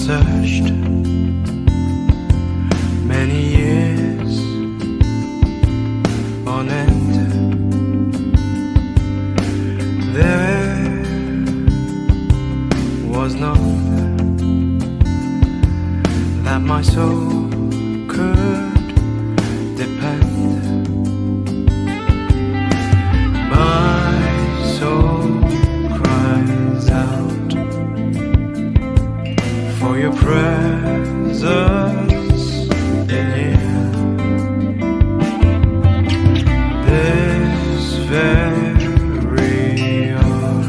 searched many years on end. There was none that my soul could depend. My soul cries out for your presence in here. This very hour,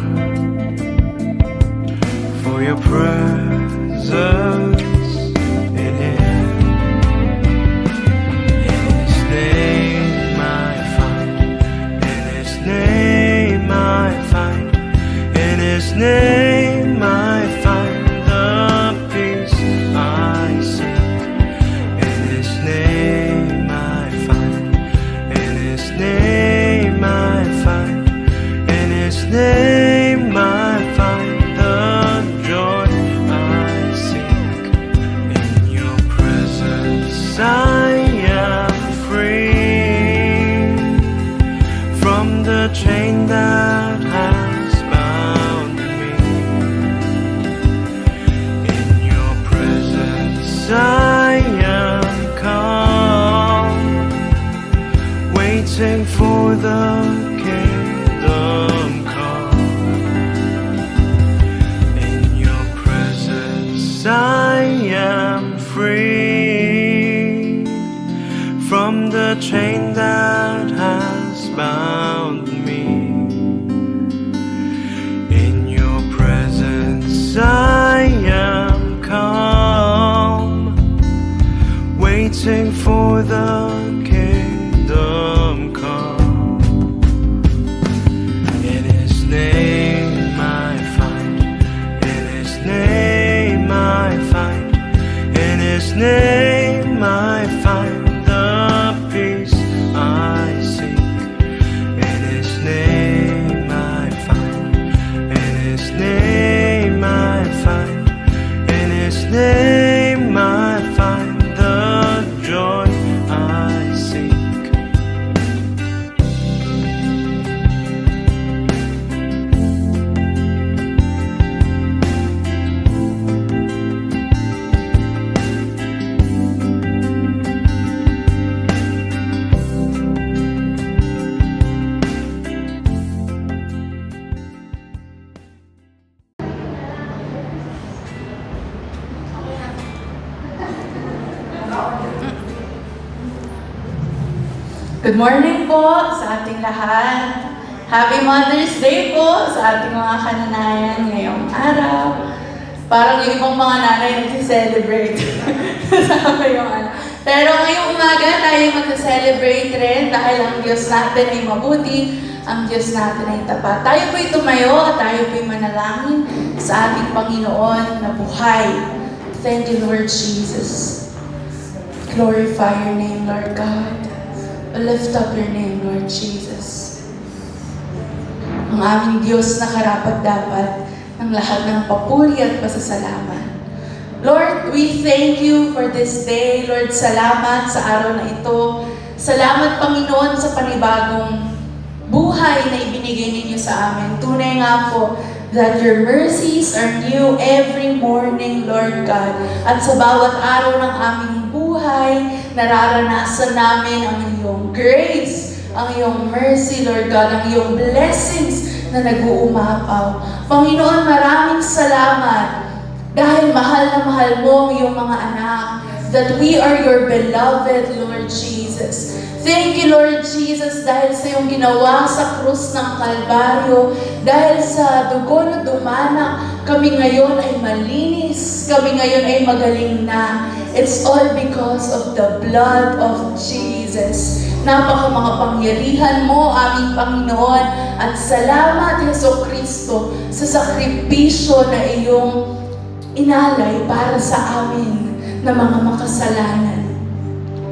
for your presence in here. In His name I find, in His name I find, in His name I find the peace I seek. In His name I find, in His name I find, in His name I find the joy I seek. In your presence I am free from the chain that has bound me. In your presence I am calm, waiting for the kingdom come. In your presence I am free from the chain that has bound me. In your presence I am calm, waiting for the kingdom come. In His name I find, in His name I find, in His name I find the peace I seek. In His name I find, in His name I find, in His name I find the joy I seek. Good morning po sa ating lahat. Happy Mother's Day po sa ating mga kananayan ngayong araw. Parang yung ibang mga nanay nag-celebrate. Kasama yung ano. Pero ngayong umaga tayo mag-celebrate rin dahil ang Diyos natin ay mabuti, ang Diyos natin ay tapat. Tayo po'y tumayo at tayo po'y manalangin sa ating Panginoon na buhay. Thank you, Lord Jesus. Glorify your name, Lord God. Lift up your name, Lord Jesus. Ang aming Diyos na karapat-dapat ng lahat ng papuri at pasasalamat. Lord, we thank you for this day. Lord, salamat sa araw na ito. Salamat, Panginoon, sa panibagong buhay na ibinigay ninyo sa amin. Tunay nga po that your mercies are new every morning, Lord God. At sa bawat araw ng aming buhay, nararanasan namin ang iyong grace, ang iyong mercy, Lord God, ang iyong blessings na nag-uumapaw. Panginoon, maraming salamat dahil mahal na mahal mo ang iyong mga anak, that we are your beloved, Lord Jesus. Thank you, Lord Jesus, dahil sa iyong ginawa sa krus ng Kalbaryo, dahil sa dugo na dumana, kami ngayon ay malinis, kami ngayon ay magaling na. It's all because of the blood of Jesus. Napaka-makapangyarihan mo, aming Panginoon, at salamat, Jesucristo, sa sakripisyo na iyong inalay para sa amin na mga makasalanan.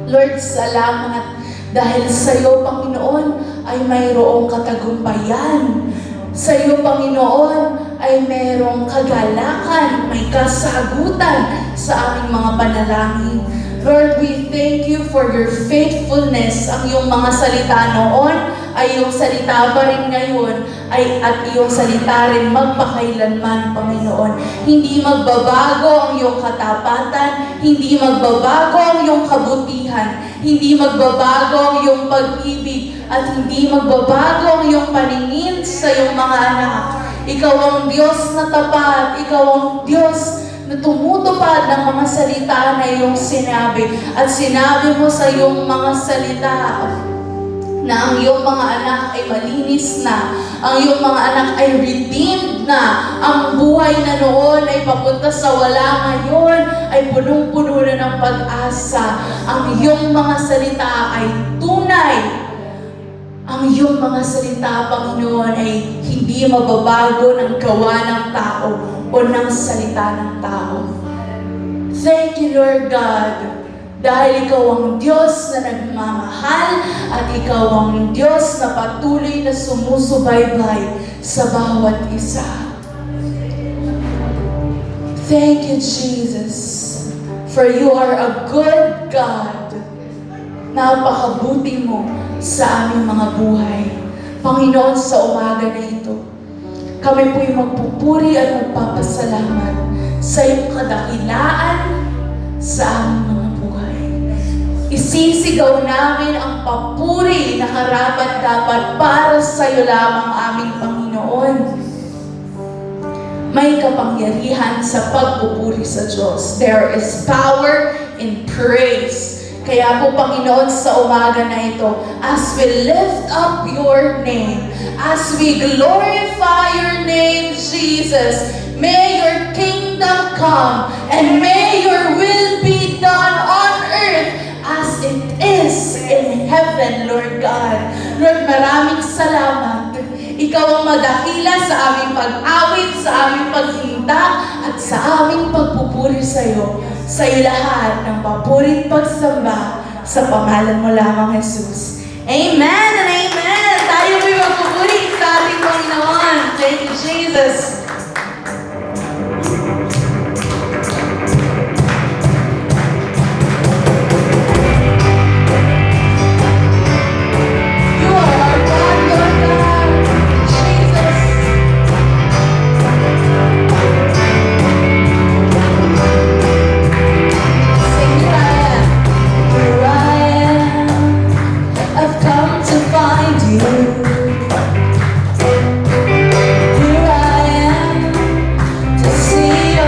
Lord, salamat dahil sa iyo, Panginoon, ay mayroong katagumpayan. Sa iyo, Panginoon, ay mayroong iyong kagalakan, may kasagutan sa aming mga panalangin. Lord, we thank you for your faithfulness. Ang iyong mga salita noon ay iyong salita pa rin ngayon at iyong salita rin magpakailanman, Panginoon. Hindi magbabago ang iyong katapatan, hindi magbabago ang iyong kabutihan, hindi magbabago ang iyong pag-ibig, at hindi magbabago ang iyong paningin sa iyong mga anak. Ikaw ang Diyos na tapat, ikaw ang Diyos na tumutupad ng mga salita na iyong sinabi. At sinabi mo sa iyong mga salita na ang iyong mga anak ay malinis na, ang iyong mga anak ay redeemed na, ang buhay na noon ay papunta sa wala ngayon, ay punong-puno na ng pag-asa. Ang iyong mga salita ay tunay. Ang iyong mga salita, Panginoon, ay hindi mababago ng gawa ng tao o ng salita ng tao. Thank you, Lord God, dahil ikaw ang Diyos na nagmamahal at ikaw ang Diyos na patuloy na sumusubaybay sa bawat isa. Thank you, Jesus, for you are a good God. Napakabuti mo sa aming mga buhay. Panginoon, sa umaga na ito, kami po'y magpupuri at magpapasalamat sa iyong kadakilaan sa aming mga buhay. Isisigaw namin ang papuri na karapat-dapat para sa iyo lamang, aming Panginoon. May kapangyarihan sa pagpupuri sa Diyos. There is power in praise. Kaya po, Panginoon, sa umaga na ito, as we lift up your name, as we glorify your name, Jesus, may your kingdom come and may your will be done on earth as it is in heaven, Lord God. Lord, maraming salamat. Ikaw ang madakila sa aming pag-awit, sa aming paghinda, at sa aming pagpupuri sa iyo. Sa iyo lahat ng papuri at pagsamba sa pangalan mo lamang, Jesus. Amen and amen! Tayo po'y magpupuri sa ating Panginoon. Thank you, Jesus. Here I am to see your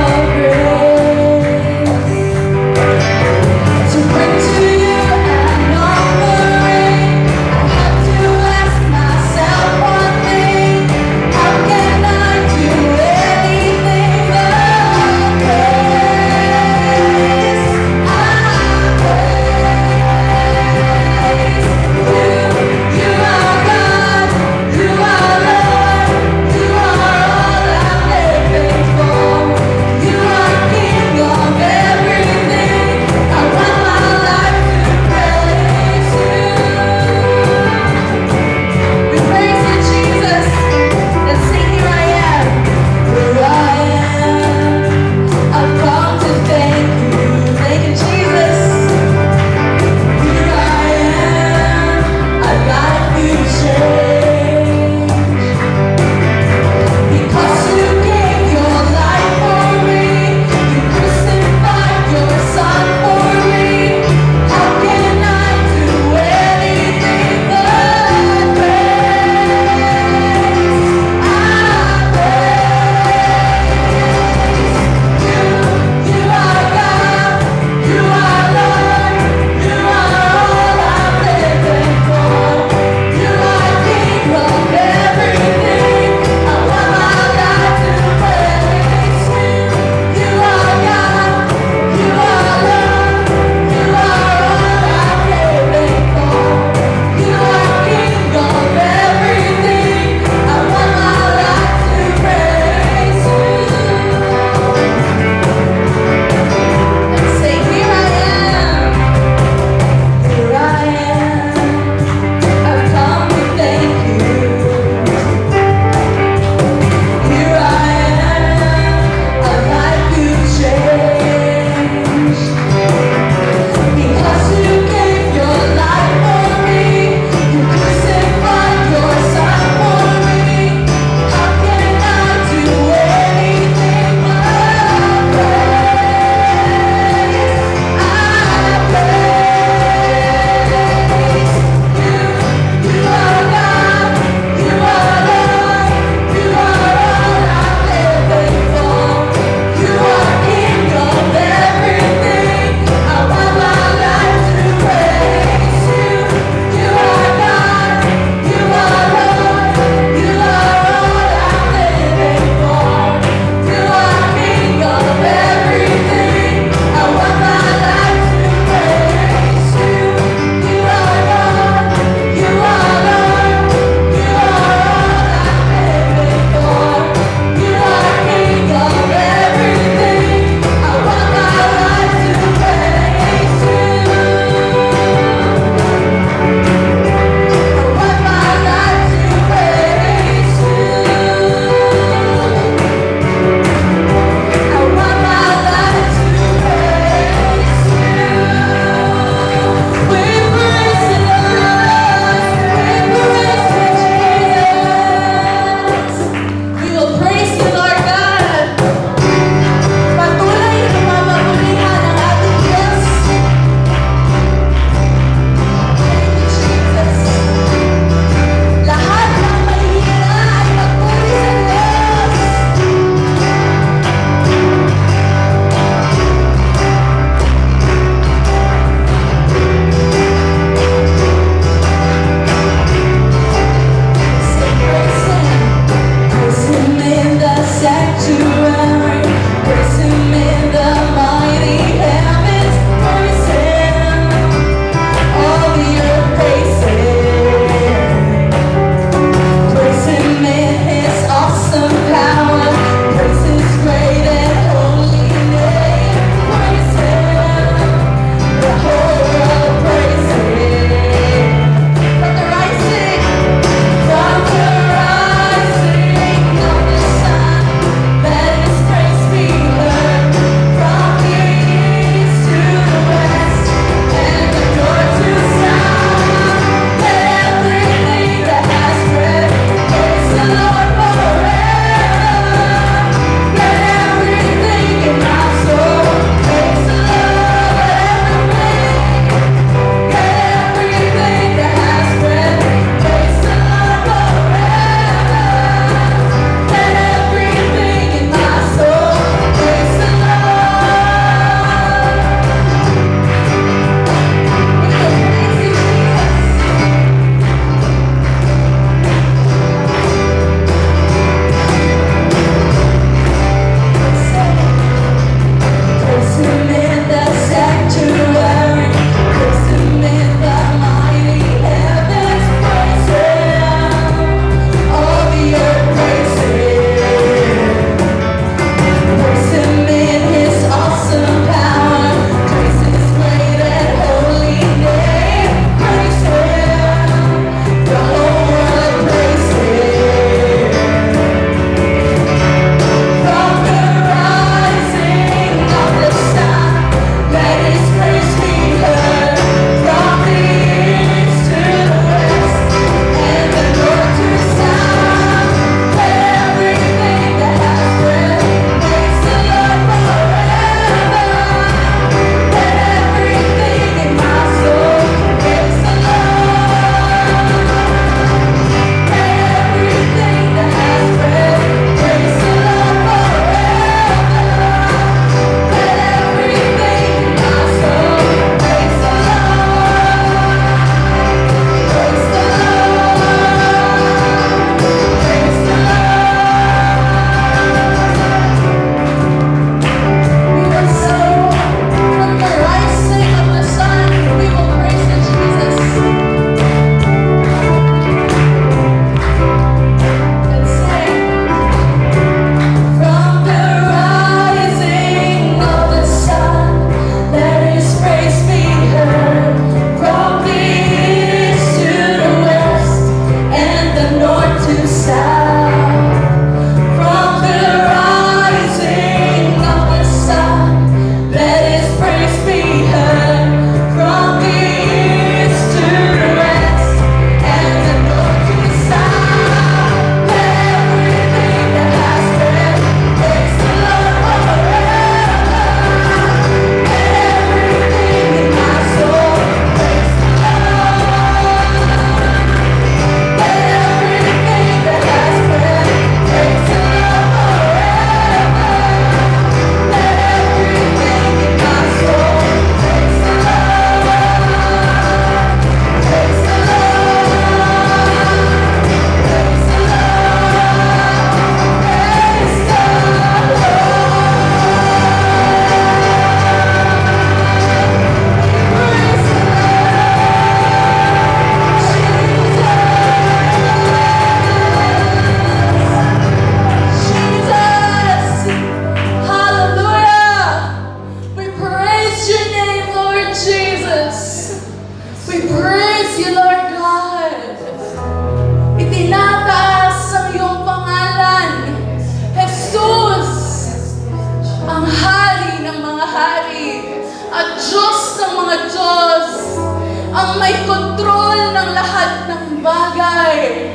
ang may kontrol ng lahat ng bagay.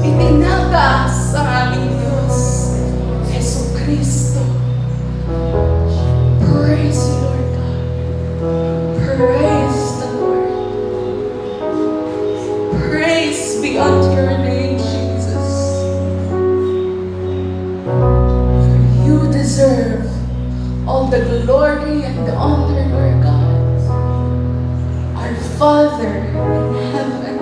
Itinagas ang aming Diyos, Jesu Kristo. Praise you, Lord God. Praise the Lord. Praise be unto your name, Jesus. For you deserve all the glory and the honor, Lord God. Our Father in heaven,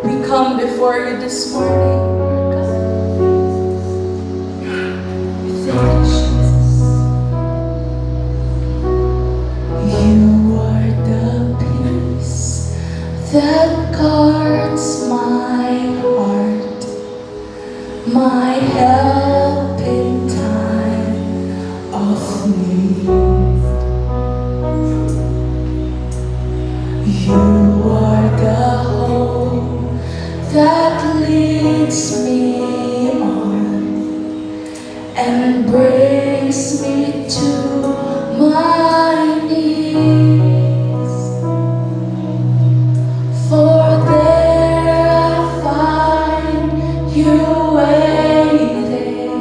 we come before you this morning, Lord God. We thank you, Jesus. You are the peace that guards my heart, my help in time of need. You are the hope that leads me on and brings me to my knees. For there I find you waiting,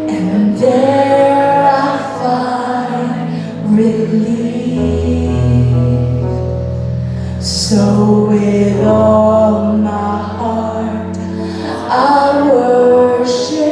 and there I find relief. So with all my heart I worship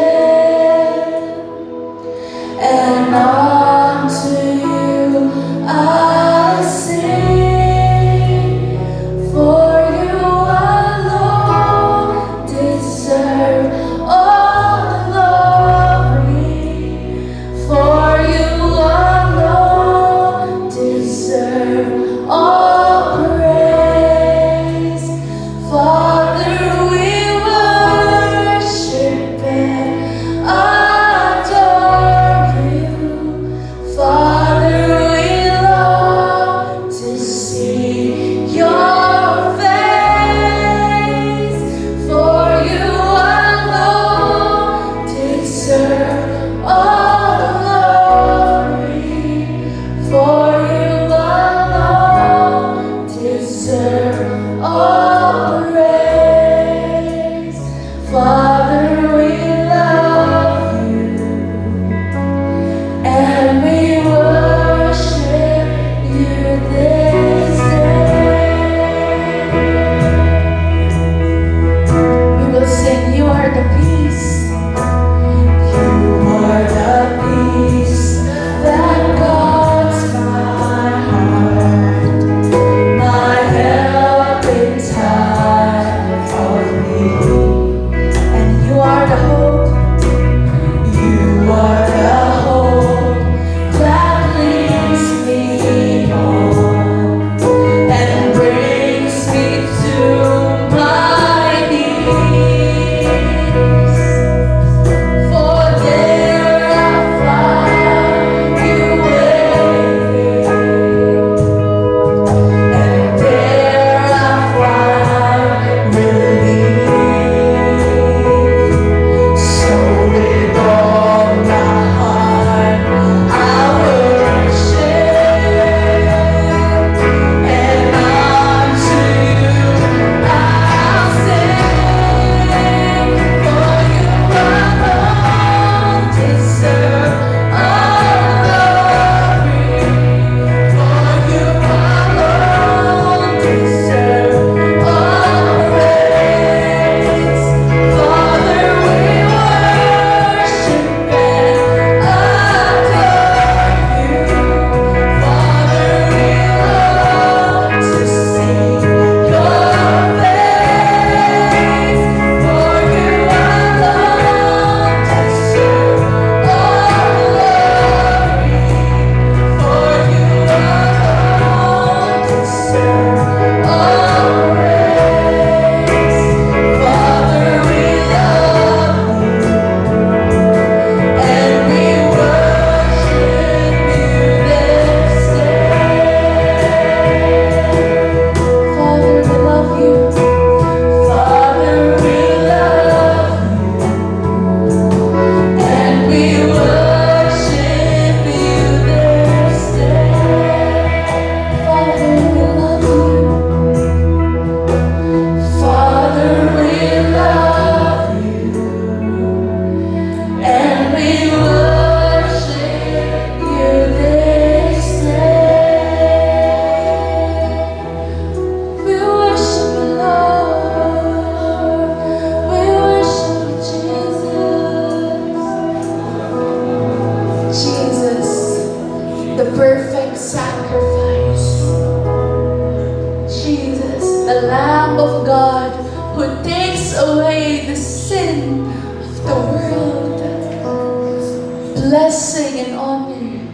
blessing and honor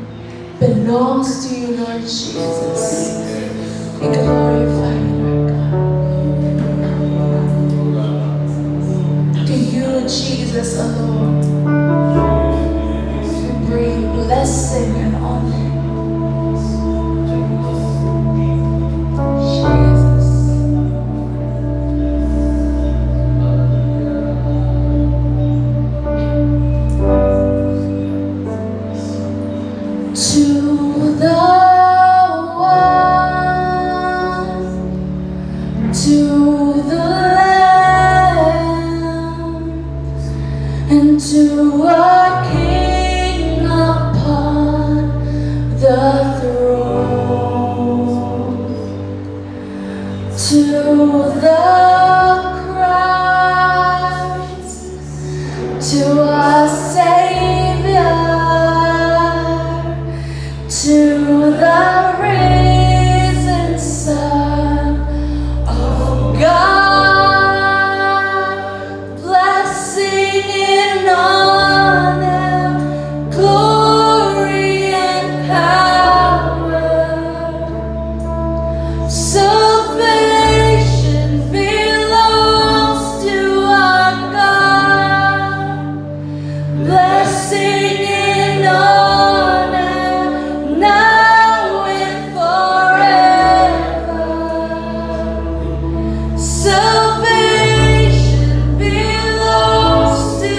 belongs to you, Lord Jesus. We glorify you, Lord God. To you, Jesus alone, we bring blessing and honor. To the one, to the Lamb, and to our King upon the throne, to the Christ, to our Savior, to the risen Son of God, blessing and honor, glory and power. Salvation belongs to our God, blessing and honor, now and forever. Salvation belongs to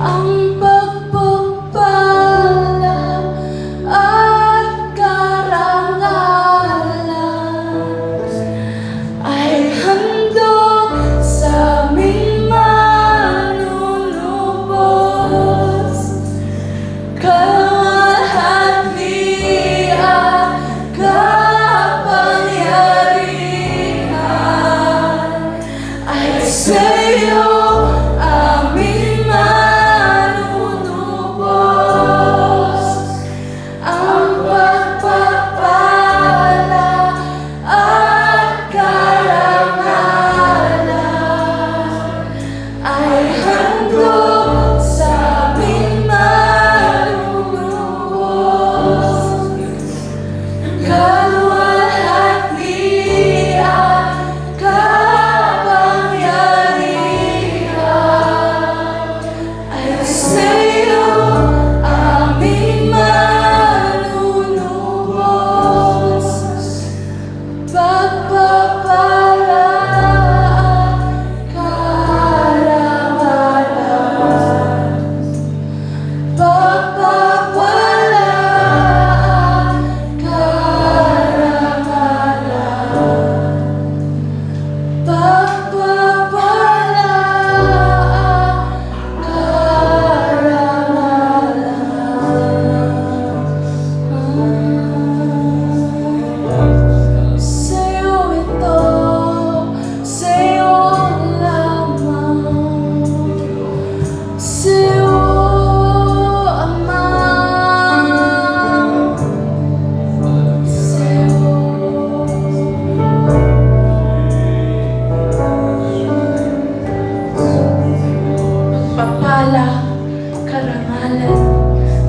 ang pagpapala at karangalan ay handog sa aming manunubos. Kalwalhati at kapangyarihan ay sa'yo aming manunubos. Ang pagpapala at karangalan ay handog sa aming manunubos. Kalwalhati at kapangyarihan ay sa'yo aming manunubos. Pagpapala at karangalan, pagpapala at karangalan, pagpapala at karangalan. Sa'yo ito, sa'yo lamang, sa'yo Ama, sa'yo. Pagpapala, karangalan,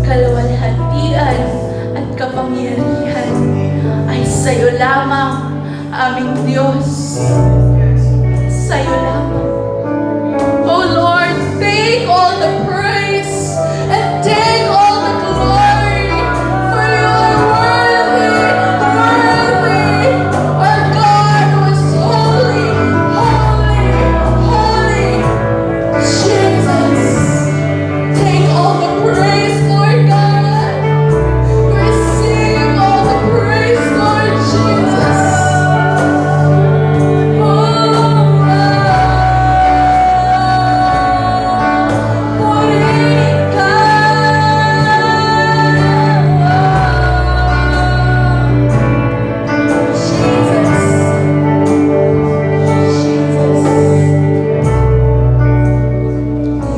kalwalhatian at kapangyarihan ay sa'yo lamang, aming Diyos. Sa'yo lamang. Oh Lord, take all the praise and take all the glory, for you are worthy, worthy. Our God who is holy, holy, holy. Jesus, take all the praise, Lord God. Receive all the praise, Lord Jesus.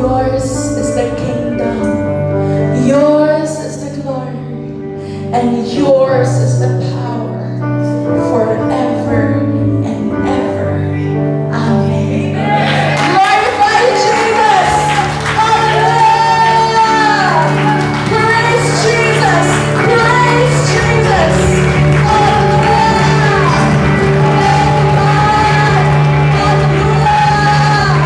Yours is the kingdom, yours is the glory, and yours is the power forever and ever. Amen. Glorify Jesus! Hallelujah! Praise Jesus! Praise Jesus! Hallelujah!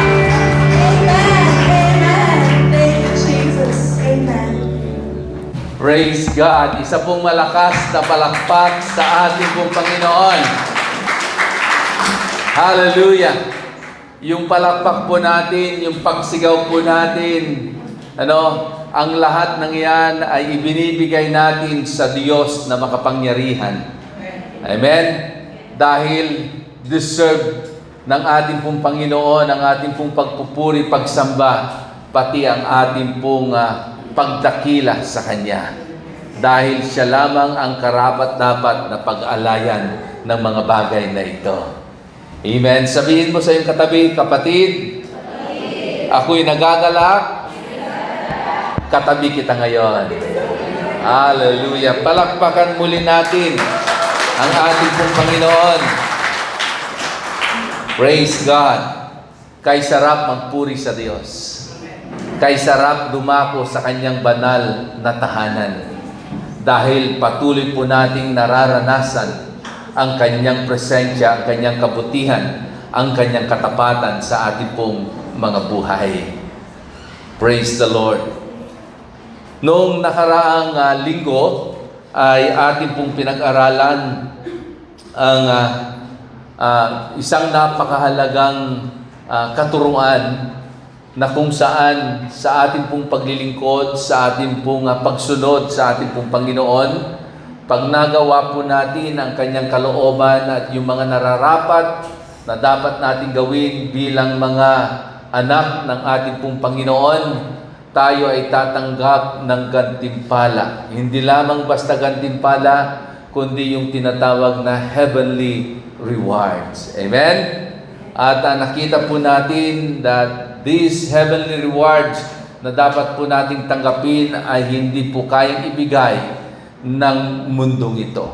Amen. Thank you, Jesus. Amen. Praise God! Isa pong malakas na palakpak sa ating pong Panginoon. Hallelujah! Yung palakpak po natin, yung pagsigaw po natin, ang lahat ng yan ay ibinibigay natin sa Diyos na makapangyarihan. Amen? Dahil deserve ng ating pong Panginoon, ang ating pong pagpupuri, pagsamba, pati ang ating pong pagdakila sa Kanya. Dahil siya lamang ang karapat-dapat na pag-alayan ng mga bagay na ito. Amen. Sabihin mo sa iyong katabi, kapatid, ako'y nagagalak, katabi kita ngayon. Hallelujah. Palakpakan muli natin ang ating pong Panginoon. Praise God. Kay sarap magpuri sa Diyos. Kay sarap dumako sa Kanyang banal na tahanan. Dahil patuloy po nating nararanasan ang Kanyang presensya, ang Kanyang kabutihan, ang Kanyang katapatan sa ating pong mga buhay. Praise the Lord. Noong nakaraang linggo ay ating pong pinag-aralan ang isang napakahalagang katuruan na kung saan sa ating pong paglilingkod, sa ating pong pagsunod sa ating pong Panginoon, pag nagawa po natin ang kanyang kalooban at yung mga nararapat na dapat natin gawin bilang mga anak ng ating pong Panginoon, tayo ay tatanggap ng gantimpala. Hindi lamang basta gantimpala, kundi yung tinatawag na heavenly rewards. Amen? At nakita po natin that these heavenly rewards na dapat po nating tanggapin ay hindi po kayang ibigay ng mundong ito.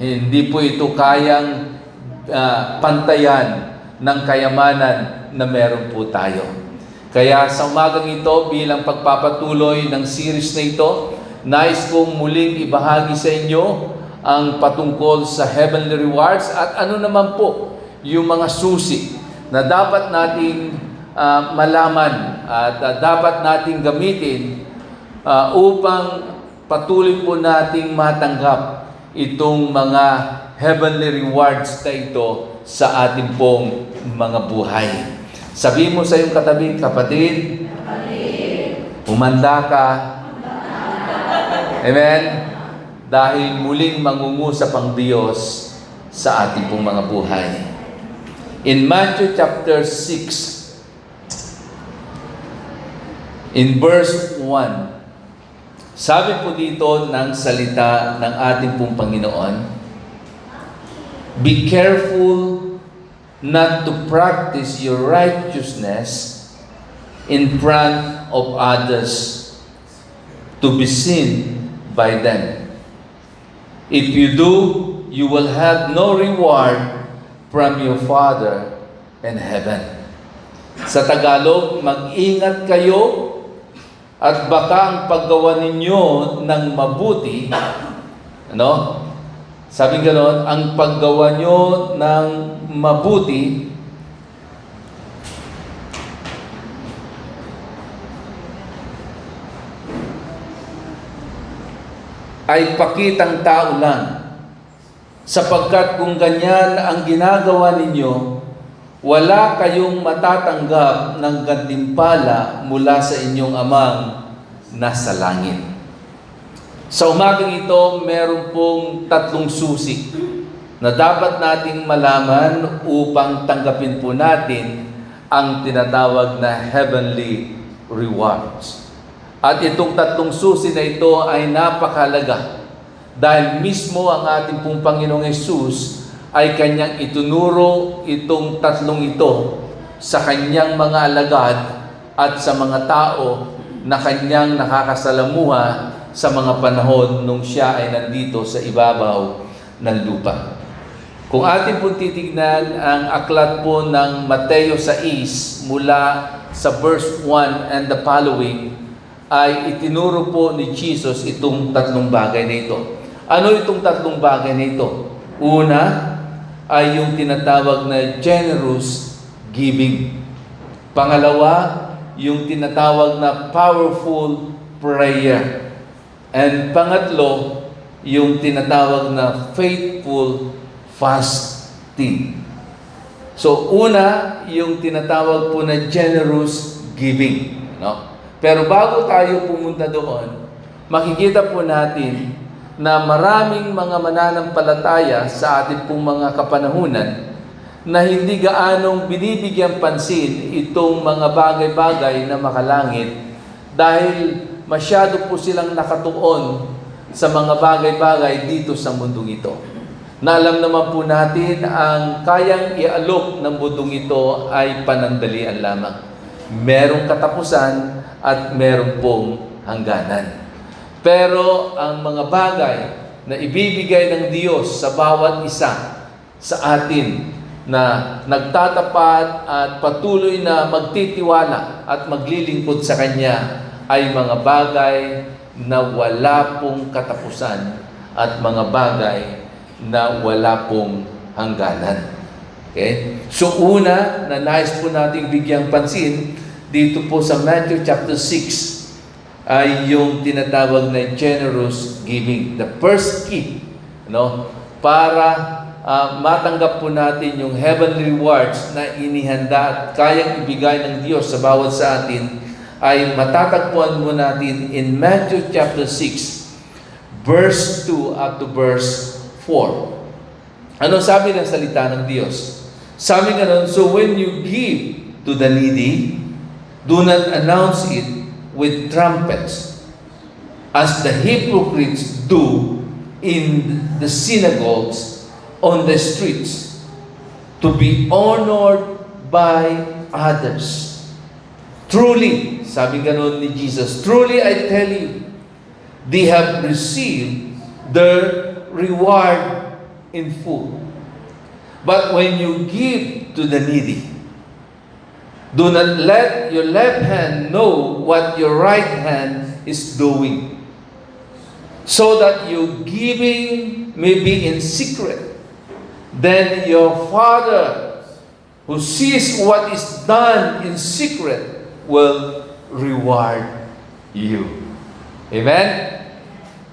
Hindi po ito kayang pantayan ng kayamanan na meron po tayo. Kaya sa umagang ito, bilang pagpapatuloy ng series na ito, nais kong muling ibahagi sa inyo ang patungkol sa heavenly rewards at ano naman po yung mga susi na dapat nating malaman at dapat nating gamitin upang patuloy po nating matanggap itong mga heavenly rewards na ito sa ating pong mga buhay. Sabihin mo sa iyong katabi, kapatid, umanda ka. Amen? Dahil muling mangungusap ang Diyos sa ating pong mga buhay. In Matthew chapter 6, in verse 1, sabi po dito ng salita ng ating pong Panginoon, "Be careful not to practice your righteousness in front of others to be seen by them. If you do, you will have no reward from your Father in heaven." Sa Tagalog, mag-ingat kayo at baka ang paggawa ninyo ng mabuti, sabi gano'n, ang paggawa nyo ng mabuti ay pakitang tao lang. Sapagkat kung ganyan ang ginagawa ninyo, wala kayong matatanggap ng gantimpala mula sa inyong amang nasa langit. Sa umagang ito, meron pong 3 susi na dapat nating malaman upang tanggapin po natin ang tinatawag na heavenly rewards. At itong 3 susi na ito ay napakahalaga dahil mismo ang ating pong Panginoong Hesus ay kanyang itunuro itong 3 ito sa kanyang mga alagad at sa mga tao na kanyang nakakasalamuha sa mga panahon nung siya ay nandito sa ibabaw ng lupa. Kung atin pong titignan ang aklat po ng Mateo 6 mula sa verse 1 and the following, ay itinuro po ni Jesus itong 3 bagay na ito. Ano itong 3 bagay na ito? Una ay yung tinatawag na generous giving. Pangalawa, yung tinatawag na powerful prayer. And pangatlo, yung tinatawag na faithful fasting. So, una, yung tinatawag po na generous giving. Pero bago tayo pumunta doon, makikita po natin na maraming mga mananampalataya sa ating pong mga kapanahunan na hindi gaanong binibigyan pansin itong mga bagay-bagay na makalangit dahil masyado po silang nakatuon sa mga bagay-bagay dito sa mundong ito. Na alam naman po natin ang kayang ialok ng mundong ito ay panandalian lamang. Merong katapusan at meron pong hangganan. Pero ang mga bagay na ibibigay ng Diyos sa bawat isa sa atin na nagtatapat at patuloy na magtitiwala at maglilingkod sa Kanya ay mga bagay na wala pong katapusan at mga bagay na wala pong hangganan. Okay? So una na nais po nating bigyang pansin dito po sa Matthew chapter 6 ay yung tinatawag na generous giving. The first key para matanggap po natin yung heavenly rewards na inihanda at kayang ibigay ng Diyos sa bawat sa atin, ay matatagpuan mo natin in Matthew chapter 6, verse 2 up to verse 4. Ano sabi ng salita ng Diyos? Sabi nga nun, so when you give to the needy, do not announce it with trumpets, as the hypocrites do in the synagogues on the streets, to be honored by others. Truly, sabi ganun ni Jesus, truly I tell you, they have received their reward in full. But when you give to the needy, do not let your left hand know what your right hand is doing, so that your giving may be in secret. Then your Father, who sees what is done in secret, will reward you. Amen?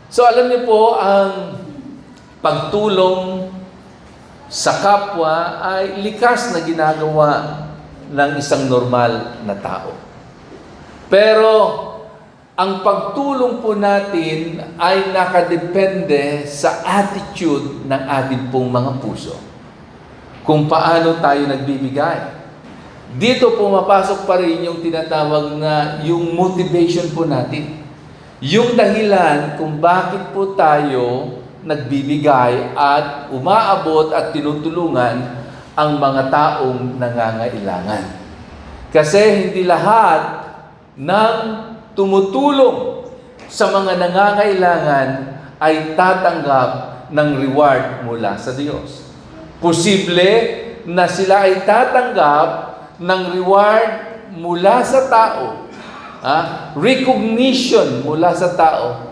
So alam niyo po, ang pagtulong sa kapwa ay likas na ginagawa ng isang normal na tao. Pero ang pagtulong po natin ay nakadepende sa attitude ng ating pong mga puso. Kung paano tayo nagbibigay. Dito pumapasok pa rin yung tinatawag na yung motivation po natin. Yung dahilan kung bakit po tayo nagbibigay at umaabot at tinutulungan ang mga taong nangangailangan. Kasi hindi lahat ng tumutulong sa mga nangangailangan ay tatanggap ng reward mula sa Diyos. Posible na sila ay tatanggap ng reward mula sa tao, recognition mula sa tao,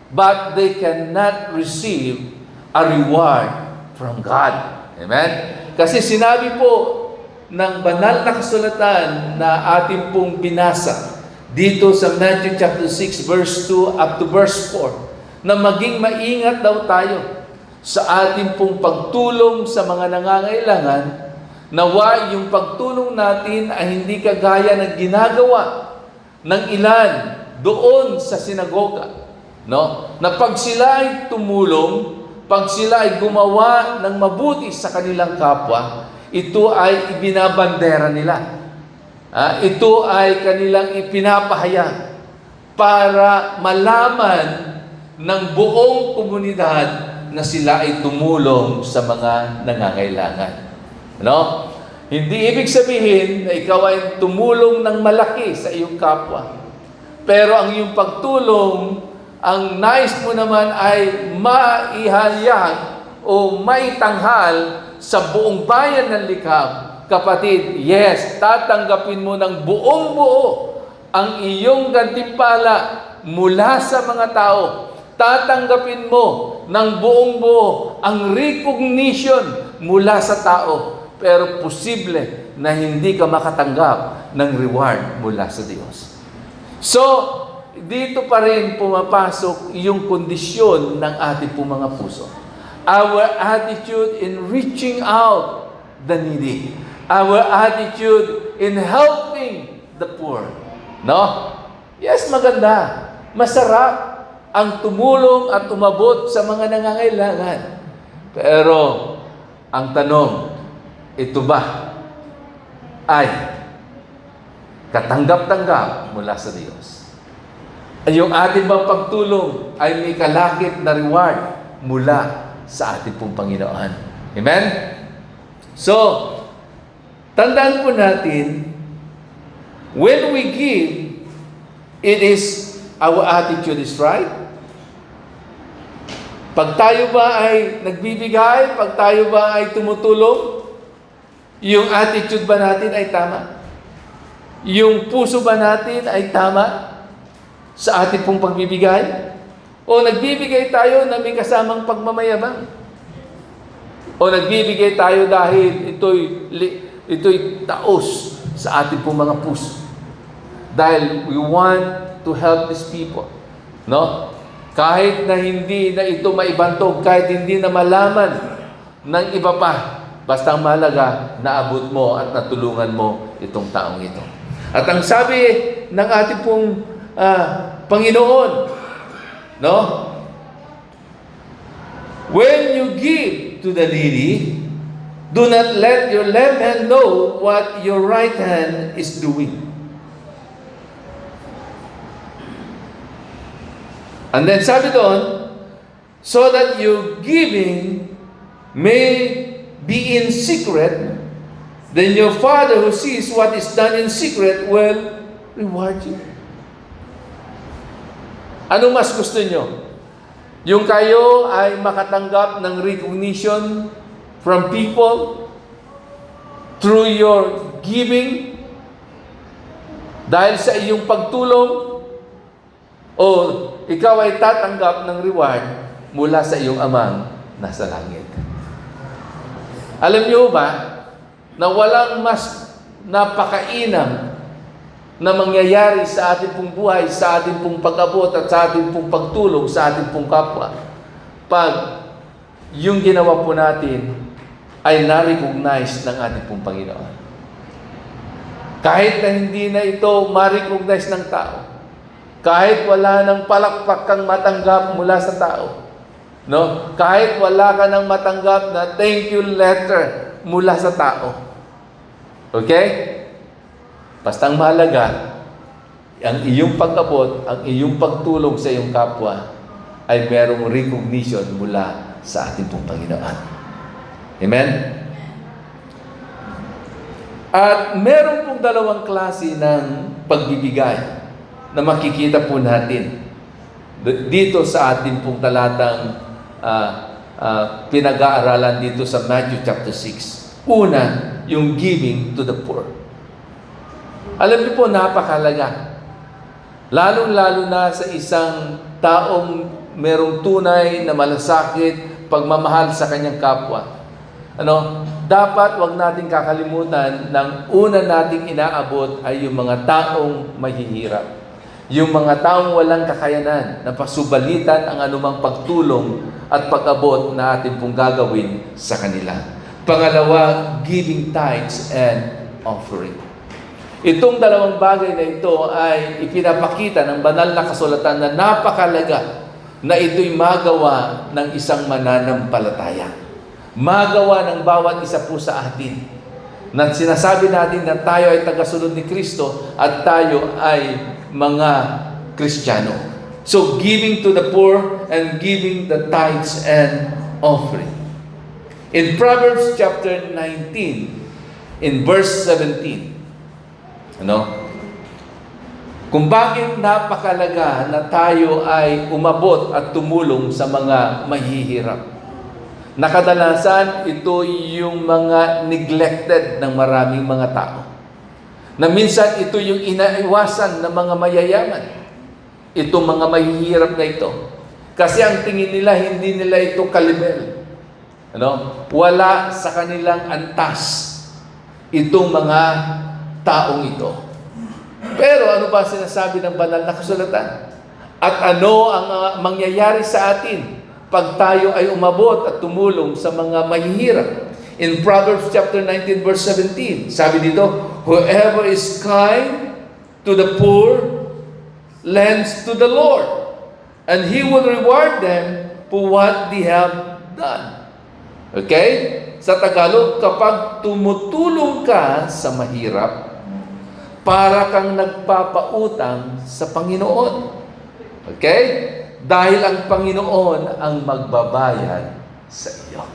but they cannot receive a reward from God. Amen? Kasi sinabi po ng banal na kasulatan na ating pong binasa dito sa Matthew chapter 6 verse 2 up to verse 4 na maging maingat daw tayo sa ating pong pagtulong sa mga nangangailangan, nawa yung pagtulong natin ay hindi kagaya ng ginagawa ng ilan doon sa sinagoga, no? Na pag sila ay tumulong, pag sila ay gumawa ng mabuti sa kanilang kapwa, ito ay ibinabandera nila. Ito ay kanilang ipinapahayag para malaman ng buong komunidad na sila ay tumulong sa mga nangangailangan. No? Hindi ibig sabihin na ikaw ay tumulong ng malaki sa iyong kapwa. Pero ang iyong pagtulong, ang nais mo naman ay maihayag o maitanghal sa buong bayan ng Likha. Kapatid, yes, tatanggapin mo ng buong buo ang iyong gantimpala mula sa mga tao. Tatanggapin mo ng buong buo ang recognition mula sa tao. Pero posible na hindi ka makatanggap ng reward mula sa Diyos. So, dito pa rin pumapasok yung kondisyon ng ating pong mga puso. Our attitude in reaching out the needy. Our attitude in helping the poor. No? Yes, maganda. Masarap ang tumulong at umabot sa mga nangangailangan. Pero, ang tanong, ito ba ay katanggap-tanggap mula sa Diyos? Yung ating bang pagtulong ay may kalakip na reward mula sa ating pong Panginoon. Amen? So, tandaan po natin, when we give, it is our attitude is right. Pag tayo ba ay nagbibigay, pag tayo ba ay tumutulong, yung attitude ba natin ay tama? Yung puso ba natin ay tama sa ating pong pagbibigay? O nagbibigay tayo na may kasamang pagmamayabang? O nagbibigay tayo dahil ito'y taos sa ating pong mga puso? Dahil we want to help these people. No? Kahit na hindi na ito maibantog, kahit hindi na malaman ng iba pa. Basta ang mahalaga, naabot mo at natulungan mo itong taong ito. At ang sabi ng ating pong Panginoon, no? When you give to the needy, do not let your left hand know what your right hand is doing. And then sabi doon, so that your giving may be in secret, then your Father who sees what is done in secret will reward you. Ano mas gusto nyo? Yung kayo ay makatanggap ng recognition from people through your giving dahil sa iyong pagtulong, o ikaw ay tatanggap ng reward mula sa iyong amang nasa langit. Alam niyo ba na walang mas napakainam na mangyayari sa ating pong buhay, sa ating pong pag-abot at sa ating pong pagtulong sa ating pong kapwa pag yung ginawa po natin ay na-recognize ng ating pong Panginoon. Kahit na hindi na ito ma-recognize ng tao, kahit wala nang palakpak kang matanggap mula sa tao, no? Kahit wala ka nang matanggap na thank you letter mula sa tao. Okay? Basta ang mahalaga, ang iyong pag-abot, ang iyong pagtulong sa iyong kapwa ay merong recognition mula sa ating pong Panginoon. Amen? At meron pong dalawang klase ng pagbibigay na makikita po natin dito sa ating pong talatang pinag-aaralan dito sa Matthew chapter 6. Una, yung giving to the poor. Alam niyo po, napakahalaga. Lalong-lalo na sa isang taong merong tunay na malasakit, pagmamahal sa kanyang kapwa. Dapat wag nating kakalimutan ng una nating inaabot ay yung mga taong mahihirap. Yung mga taong walang kakayanan na pasubalitan ang anumang pagtulong at pag-abot na ating pong gagawin sa kanila. Pangalawa, giving tithes and offering. Itong dalawang bagay na ito ay ipinapakita ng banal na kasulatan na napakalaga na ito'y magawa ng isang mananampalataya. Magawa ng bawat isa po sa atin. Na sinasabi natin na tayo ay tagasunod ni Kristo at tayo ay mga Kristiyano. So, giving to the poor and giving the tithes and offering. In Proverbs chapter 19, in verse 17, kung bakit napakalaga na tayo ay umabot at tumulong sa mga mahihirap. Nakadalasan, ito yung mga neglected ng maraming mga tao. Na minsan, ito yung inaiwasan ng mga mayayaman. Itong mga mahihirap na ito. Kasi ang tingin nila, hindi nila ito kalibel. Wala sa kanilang antas itong mga taong ito. Pero ano ba sinasabi ng banal na kasulatan? At ano ang mangyayari sa atin pag tayo ay umabot at tumulong sa mga mahihirap? In Proverbs chapter 19 verse 17, sabi dito, whoever is kind to the poor lends to the Lord, and He will reward them for what they have done. Okay? Sa Tagalog, kapag tumutulong ka sa mahirap, para kang nagpapautang sa Panginoon. Okay? Dahil ang Panginoon ang magbabayad sa iyo.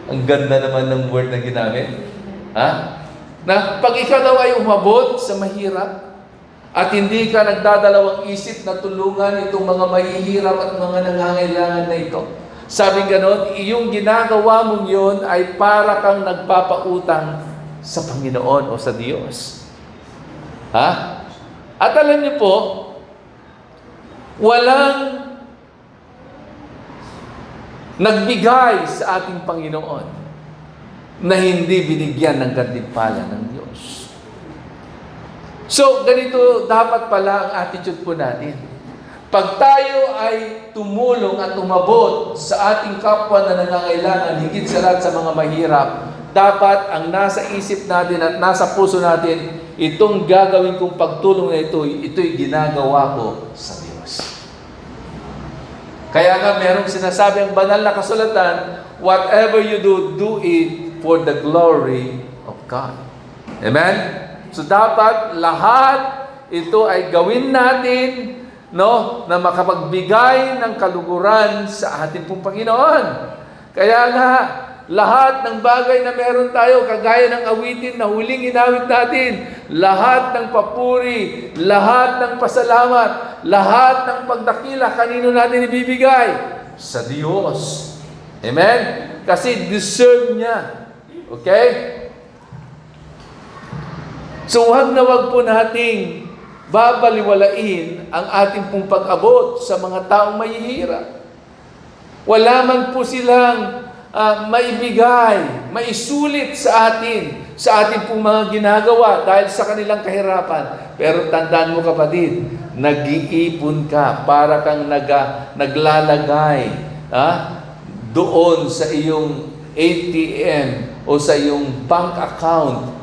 Ang ganda naman ng word na ginamit. Na pag ikaw daw ay umabot sa mahirap at hindi ka nagdadalawang isip na tulungan itong mga mahihirap at mga nangangailangan na ito. Sabi ganon, iyong ginagawa mong yun ay para kang nagpapautang sa Panginoon o sa Diyos. At alam niyo po, walang nagbigay sa ating Panginoon na hindi binigyan ng gantimpala ng Diyos. So, ganito dapat pala ang attitude po natin. Pag tayo ay tumulong at umabot sa ating kapwa na nangangailangan, higit sa lahat sa mga mahirap, dapat ang nasa isip natin at nasa puso natin, itong gagawin kong pagtulong na ito'y ginagawa ko sa Diyos. Kaya nga merong sinasabi ang banal na kasulatan, whatever you do, do it for the glory of God. Amen? So dapat lahat ito ay gawin natin, no, na makapagbigay ng kaluguran sa ating pong Panginoon. Kaya nga, lahat ng bagay na meron tayo, kagaya ng awitin na huling inawit natin, lahat ng papuri, lahat ng pasalamat, lahat ng pagdakila, kanino natin ibibigay? Sa Diyos. Amen? Kasi deserve niya. Okay? So, wag po nating babaliwalain ang ating pong pag-abot sa mga taong mahihirap. Wala man po silang maibigay, maisulit sa ating pong mga ginagawa dahil sa kanilang kahirapan. Pero tandaan mo kapatid, nag-iipon ka para kang naglalagay doon sa iyong ATM o sa iyong bank account.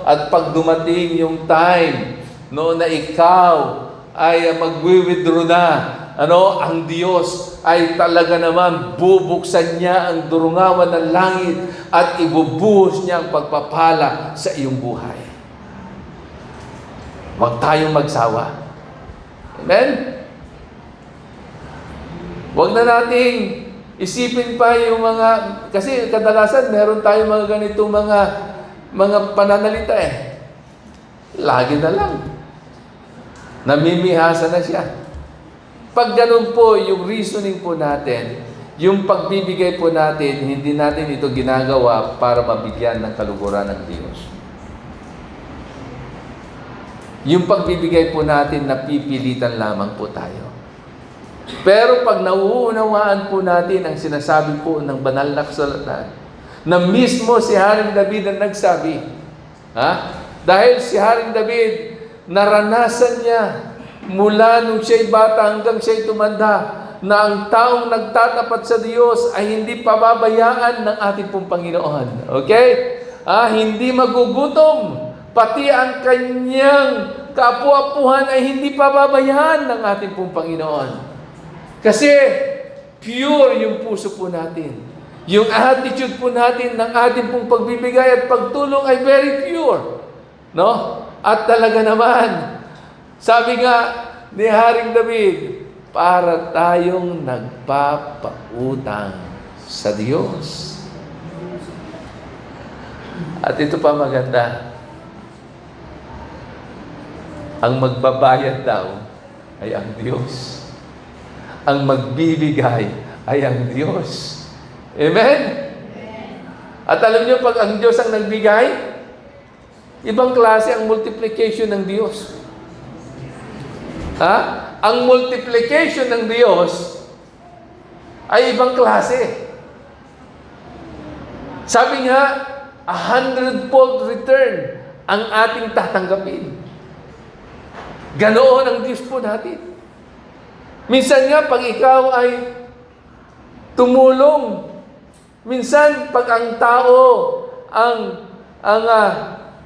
At pag dumating yung time na ikaw ay magwi-withdraw na, ang Diyos ay talaga naman bubuksan niya ang durungawan ng langit at ibubuhos niya ang pagpapala sa iyong buhay. Huwag tayong magsawa. Amen? Huwag na nating isipin pa yung kasi kadalasan meron tayong mga ganitong mga pananalita Lagi na lang. Namimihasa na siya. Pag ganun po yung reasoning po natin, yung pagbibigay po natin, hindi natin ito ginagawa para mabigyan ng kaluguran ng Diyos. Yung pagbibigay po natin, napipilitan lamang po tayo. Pero pag nauunawaan po natin ang sinasabi po ng banal na kasulatan, na mismo si Haring David ang nagsabi, dahil si Haring David, naranasan niya mula nung siya'y bata hanggang siya'y tumanda na ang taong nagtatapat sa Diyos ay hindi pababayaan ng ating pong Panginoon. Okay? Hindi magugutom. Pati ang kanyang kaapu-apuhan ay hindi pababayaan ng ating pong Panginoon. Kasi pure yung puso po natin. Yung attitude po natin ng ating pong pagbibigay at pagtulong ay very pure. No? At talaga naman, sabi nga ni Haring David, para tayong nagpapautang sa Diyos. At ito pa maganda, ang magbabayad daw ay ang Diyos. Ang magbibigay ay ang Diyos. Amen? At alam niyo, pag ang Diyos ang nagbigay, ibang klase ang multiplication ng Diyos. Ang multiplication ng Diyos ay ibang klase. Sabi nga, 100-fold return ang ating tatanggapin. Ganoon ang Diyos po natin. Minsan nga, pag ikaw ay tumulong, minsan pag ang tao ang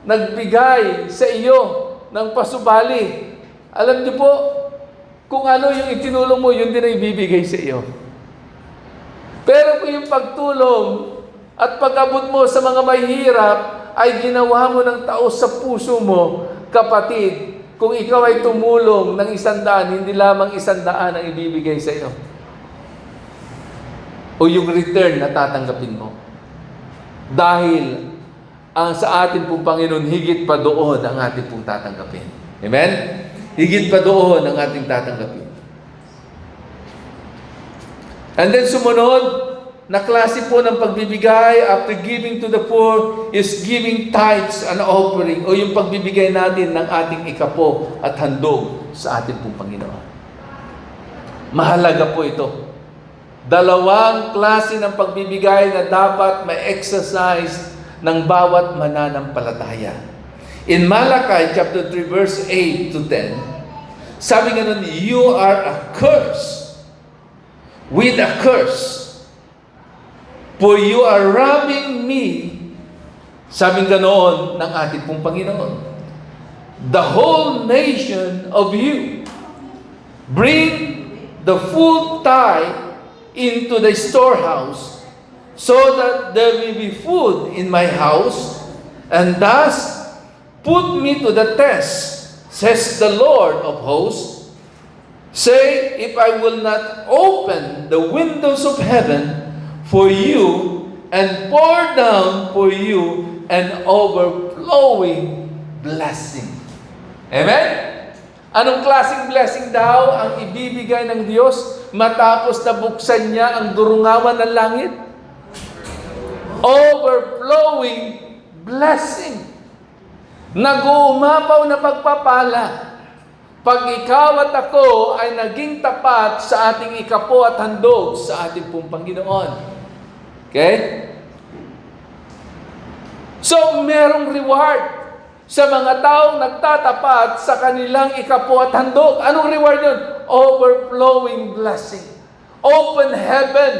nagbigay sa iyo ng pasubali, alam niyo po, kung ano yung itinulong mo, yun din ay ibibigay sa iyo. Pero kung yung pagtulong at pag-abot mo sa mga mahihirap ay ginawa mo ng taos sa puso mo, kapatid, kung ikaw ay tumulong ng 100, hindi lamang 100 ang ibibigay sa iyo. O yung return na tatanggapin mo. Dahil ang sa atin pong Panginoon, higit pa doon ang ating pong tatanggapin. Amen? Higit pa doon ang ating tatanggapin. And then sumunod, na klase po ng pagbibigay after giving to the poor is giving tithes and offering o yung pagbibigay natin ng ating ikapo at handog sa ating pong Panginoon. Mahalaga po ito. Dalawang klase ng pagbibigay na dapat ma-exercise ng bawat mananampalataya. In Malachi chapter 3 verse 8 to 10, Sabi nga nun, you are a curse. With a curse. For you are robbing me, sabi nga noon ng ating pong Panginoon, the whole nation of you. Bring the full tithe into the storehouse, so that there will be food in my house, and thus put me to the test, says the Lord of hosts. Say, if I will not open the windows of heaven for you, and pour down for you an overflowing blessing. Amen? Anong klaseng blessing daw ang ibibigay ng Diyos matapos na buksan niya ang durungawan ng langit? Overflowing blessing. Nag-uumapaw na pagpapala. Pag ikaw at ako ay naging tapat sa ating ikapo at handog sa ating pong Panginoon. Okay? So, merong reward sa mga taong nagtatapat sa kanilang ikapo at handog. Anong reward yun? Overflowing blessing. Open heaven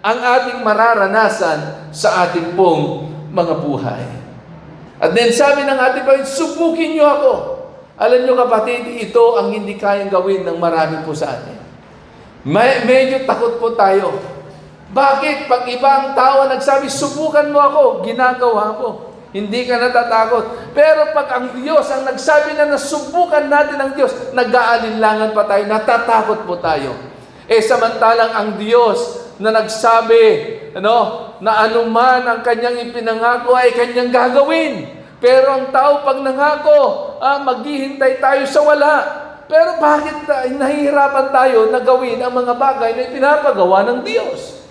ang ating mararanasan sa ating pong mga buhay. At then sabi ng ating Panginoon, subukin niyo ako. Alam niyo kapatid, ito ang hindi kayang gawin ng marami po sa atin. Medyo takot po tayo. Bakit? Pag ibang tao nagsabi, subukan mo ako, ginagawa ko. Hindi ka natatakot. Pero pag ang Diyos ang nagsabi na nasubukan natin ang Diyos, nag-aalinlangan pa tayo, natatakot po tayo. Samantalang ang Diyos na nagsabi, na anuman ang kanyang ipinangako ay kanyang gagawin. Pero ang tao pag nangako, maghihintay tayo sa wala. Pero bakit nahihirapan tayo na gawin ang mga bagay na ipinapagawa ng Diyos?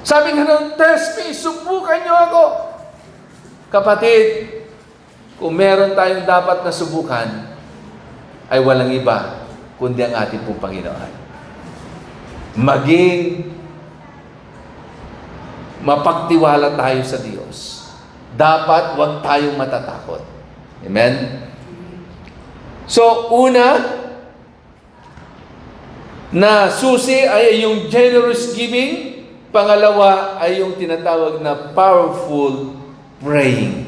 Sabi nga nun, test me, subukan niyo ako. Kapatid, kung meron tayong dapat na subukan, ay walang iba, kundi ang ating pong Panginoon. Maging mapagtiwala tayo sa Diyos. Dapat huwag tayong matatakot. Amen? So, una, na susi ay yung generous giving. Pangalawa ay yung tinatawag na powerful praying.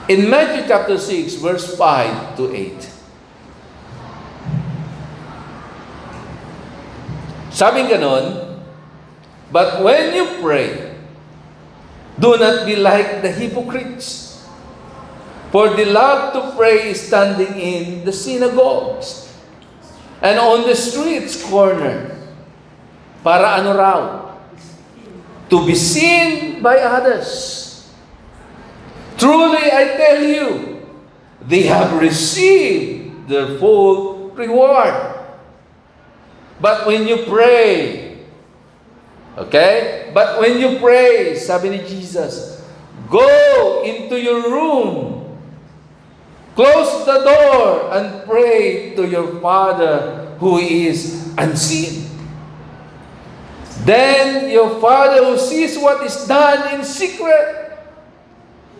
In Matthew chapter 6, verse 5 to 8. Sabi ganon, but when you pray, do not be like the hypocrites, for they love to pray standing in the synagogues and on the streets corner. Para ano raw? To be seen by others. Truly I tell you, they have received their full reward. But when you pray, okay? But when you pray, sabi ni Jesus, go into your room, close the door, and pray to your Father who is unseen. Then your Father who sees what is done in secret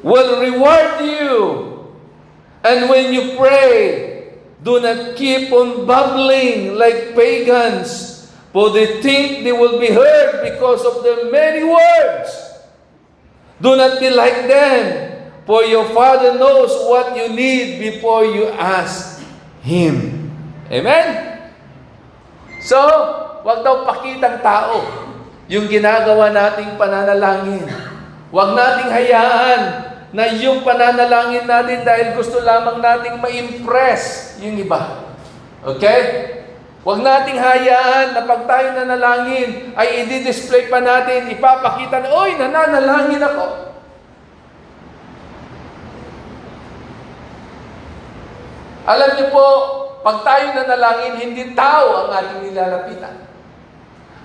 will reward you. And when you pray, do not keep on babbling like pagans, for they think they will be heard because of their many words. Do not be like them, for your Father knows what you need before you ask Him. Amen? So, wag daw pakitang tao yung ginagawa nating pananalangin. Wag nating hayaan na yung pananalangin natin dahil gusto lamang nating ma-impress yung iba. Okay? Huwag nating hayaan na pag tayo nanalangin ay i-display pa natin, ipapakita na, oy, nananalangin ako. Alam niyo po, pag tayo nanalangin, hindi tao ang ating nilalapitan.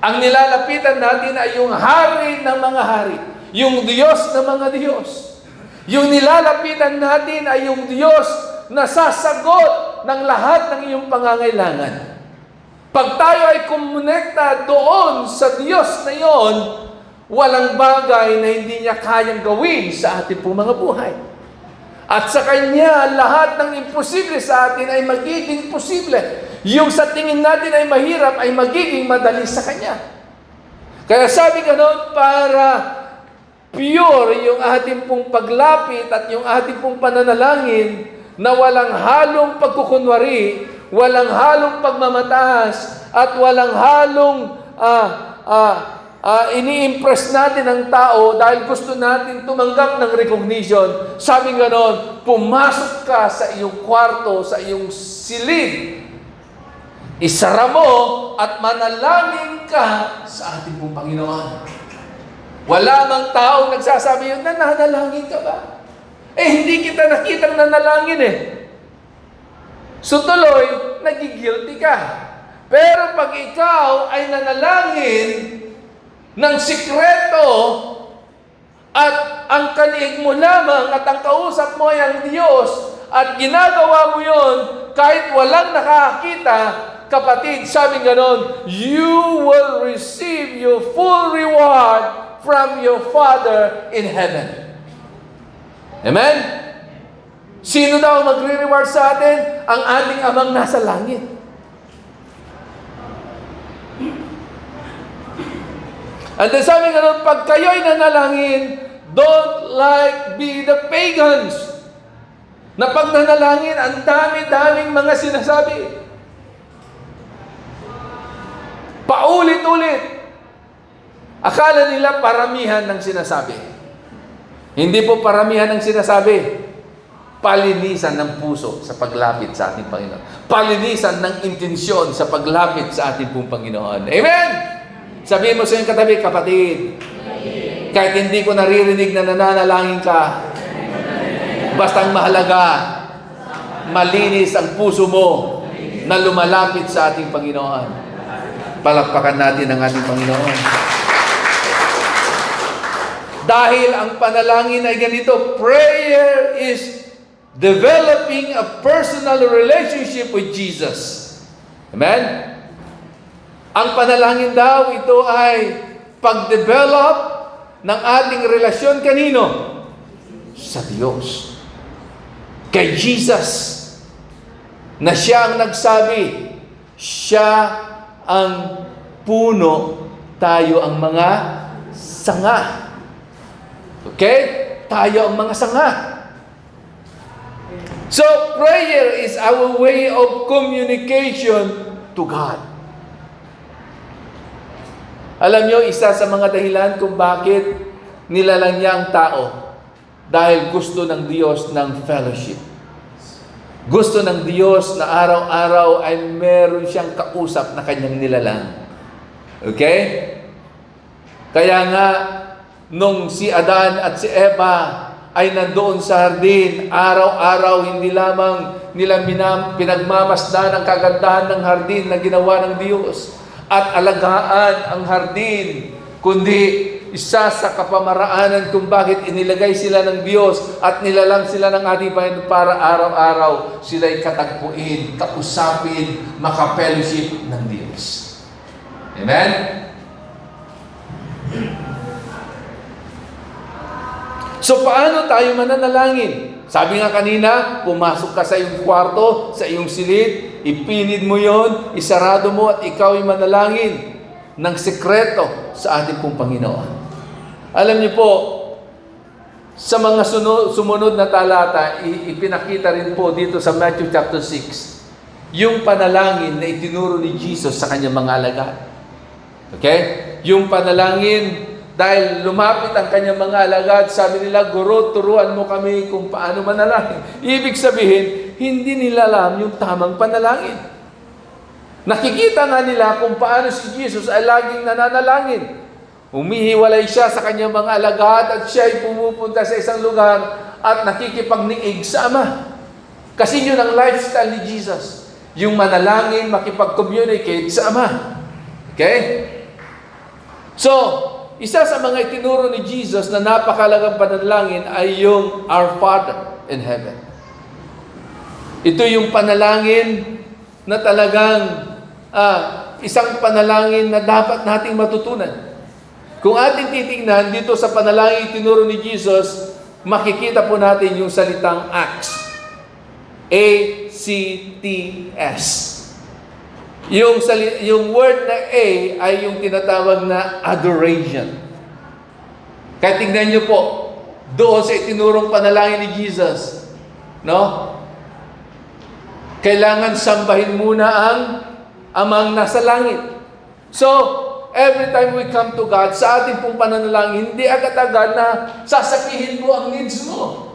Ang nilalapitan natin ay yung hari ng mga hari, yung Diyos ng mga Diyos. Yung nilalapitan natin ay yung Diyos na sasagot ng lahat ng iyong pangangailangan. Pag tayo ay kumonekta doon sa Diyos na iyon, Walang bagay na hindi niya kayang gawin sa ating pong mga buhay. At sa Kanya, lahat ng imposible sa atin ay magiging posible. Yung sa tingin natin ay mahirap ay magiging madali sa Kanya. Kaya sabi ganon, para pure yung ating pong paglapit at yung ating pong pananalangin na walang halong pagkukunwari, walang halong pagmamataas, at walang halong ini-impress natin ang tao dahil gusto natin tumanggap ng recognition. Sabi ganon, pumasok ka sa iyong kwarto, sa iyong silid, isara mo at manalangin ka sa ating pong Panginoon. Wala mang tao nagsasabi yun, nananalangin ka ba? Hindi kita nakitang nanalangin So tuloy, nagigilty ka. Pero pag ikaw ay nanalangin ng sikreto at ang kaniig mo lamang at ang kausap mo ay ang Diyos at ginagawa mo yon kahit walang nakakita, kapatid, sabi ganon, you will receive your full reward from your Father in heaven. Amen? Sino daw magre-reward sa atin? Ang ating Amang nasa langit. At sabi nga, pag kayo'y nanalangin, don't be the pagans. Na pag nanalangin, ang dami-daming mga sinasabi. Paulit-ulit. Akala nila paramihan ng sinasabi. Hindi po paramihan ng sinasabi. Palinisan ng puso sa paglapit sa ating Panginoon. Palinisan ng intensyon sa paglapit sa ating pong Panginoon. Amen! Sabihin mo sa iyong katabi, kapatid, kahit hindi ko naririnig na nananalangin ka, basta ang mahalaga, malinis ang puso mo na lumalapit sa ating Panginoon. Palakpakan natin ang ating Panginoon. Dahil ang panalangin ay ganito, prayer is developing a personal relationship with Jesus. Amen? Ang panalangin daw, ito ay pag-develop ng ating relasyon kanino? Sa Diyos. Kay Jesus. Na siya ang nagsabi, siya ang puno, tayo ang mga sanga. Okay? Tayo ang mga sanga. So, prayer is our way of communication to God. Alam nyo, isa sa mga dahilan kung bakit nilalang niya ang tao, dahil gusto ng Diyos ng fellowship. Gusto ng Diyos na araw-araw ay meron siyang kausap na kanyang nilalang. Okay? Kaya nga, nung si Adan at si Eva ay nandoon sa hardin, araw-araw hindi lamang nila pinagmamasdan ang kagandahan ng hardin na ginawa ng Diyos at alagaan ang hardin, kundi isa sa kapamaraanan kung bakit inilagay sila ng Diyos at nilalang sila ng ating Panginoon para araw-araw sila'y katagpuin, kausapin, makapellowship ng Diyos. Amen? So, paano tayo mananalangin? Sabi nga kanina, pumasok ka sa iyong kwarto, sa iyong silid, ipinid mo yon, isarado mo at ikaw ay manalangin ng sekreto sa ating pong Panginoon. Alam niyo po, sa mga sumunod na talata, ipinakita rin po dito sa Matthew chapter 6, yung panalangin na itinuro ni Jesus sa kanyang mga alagad. Okay? Yung panalangin, dahil lumapit ang kanyang mga alagad, sabi nila, Guro, turuan mo kami kung paano manalangin. Ibig sabihin, hindi nila alam yung tamang panalangin. Nakikita nga nila kung paano si Jesus ay laging nananalangin. Humihiwalay siya sa kanyang mga alagad at siya ay pumupunta sa isang lugar at nakikipagniig sa Ama. Kasi yun ang lifestyle ni Jesus. Yung manalangin, makipag-communicate sa Ama. Okay? So, isa sa mga itinuro ni Jesus na napakalagang panalangin ay yung Our Father in Heaven. Ito yung panalangin na talagang isang panalangin na dapat nating matutunan. Kung ating titingnan dito sa panalangin itinuro ni Jesus, makikita po natin yung salitang acts. A-C-T-S. Yung word na A ay yung tinatawag na adoration. Kaya tingnan nyo po, doon sa itinurong panalangin ni Jesus, no? Kailangan sambahin muna ang Amang nasa langit. So, every time we come to God, sa ating pong pananalangin, hindi agad-agad na sasabihin mo ang needs mo.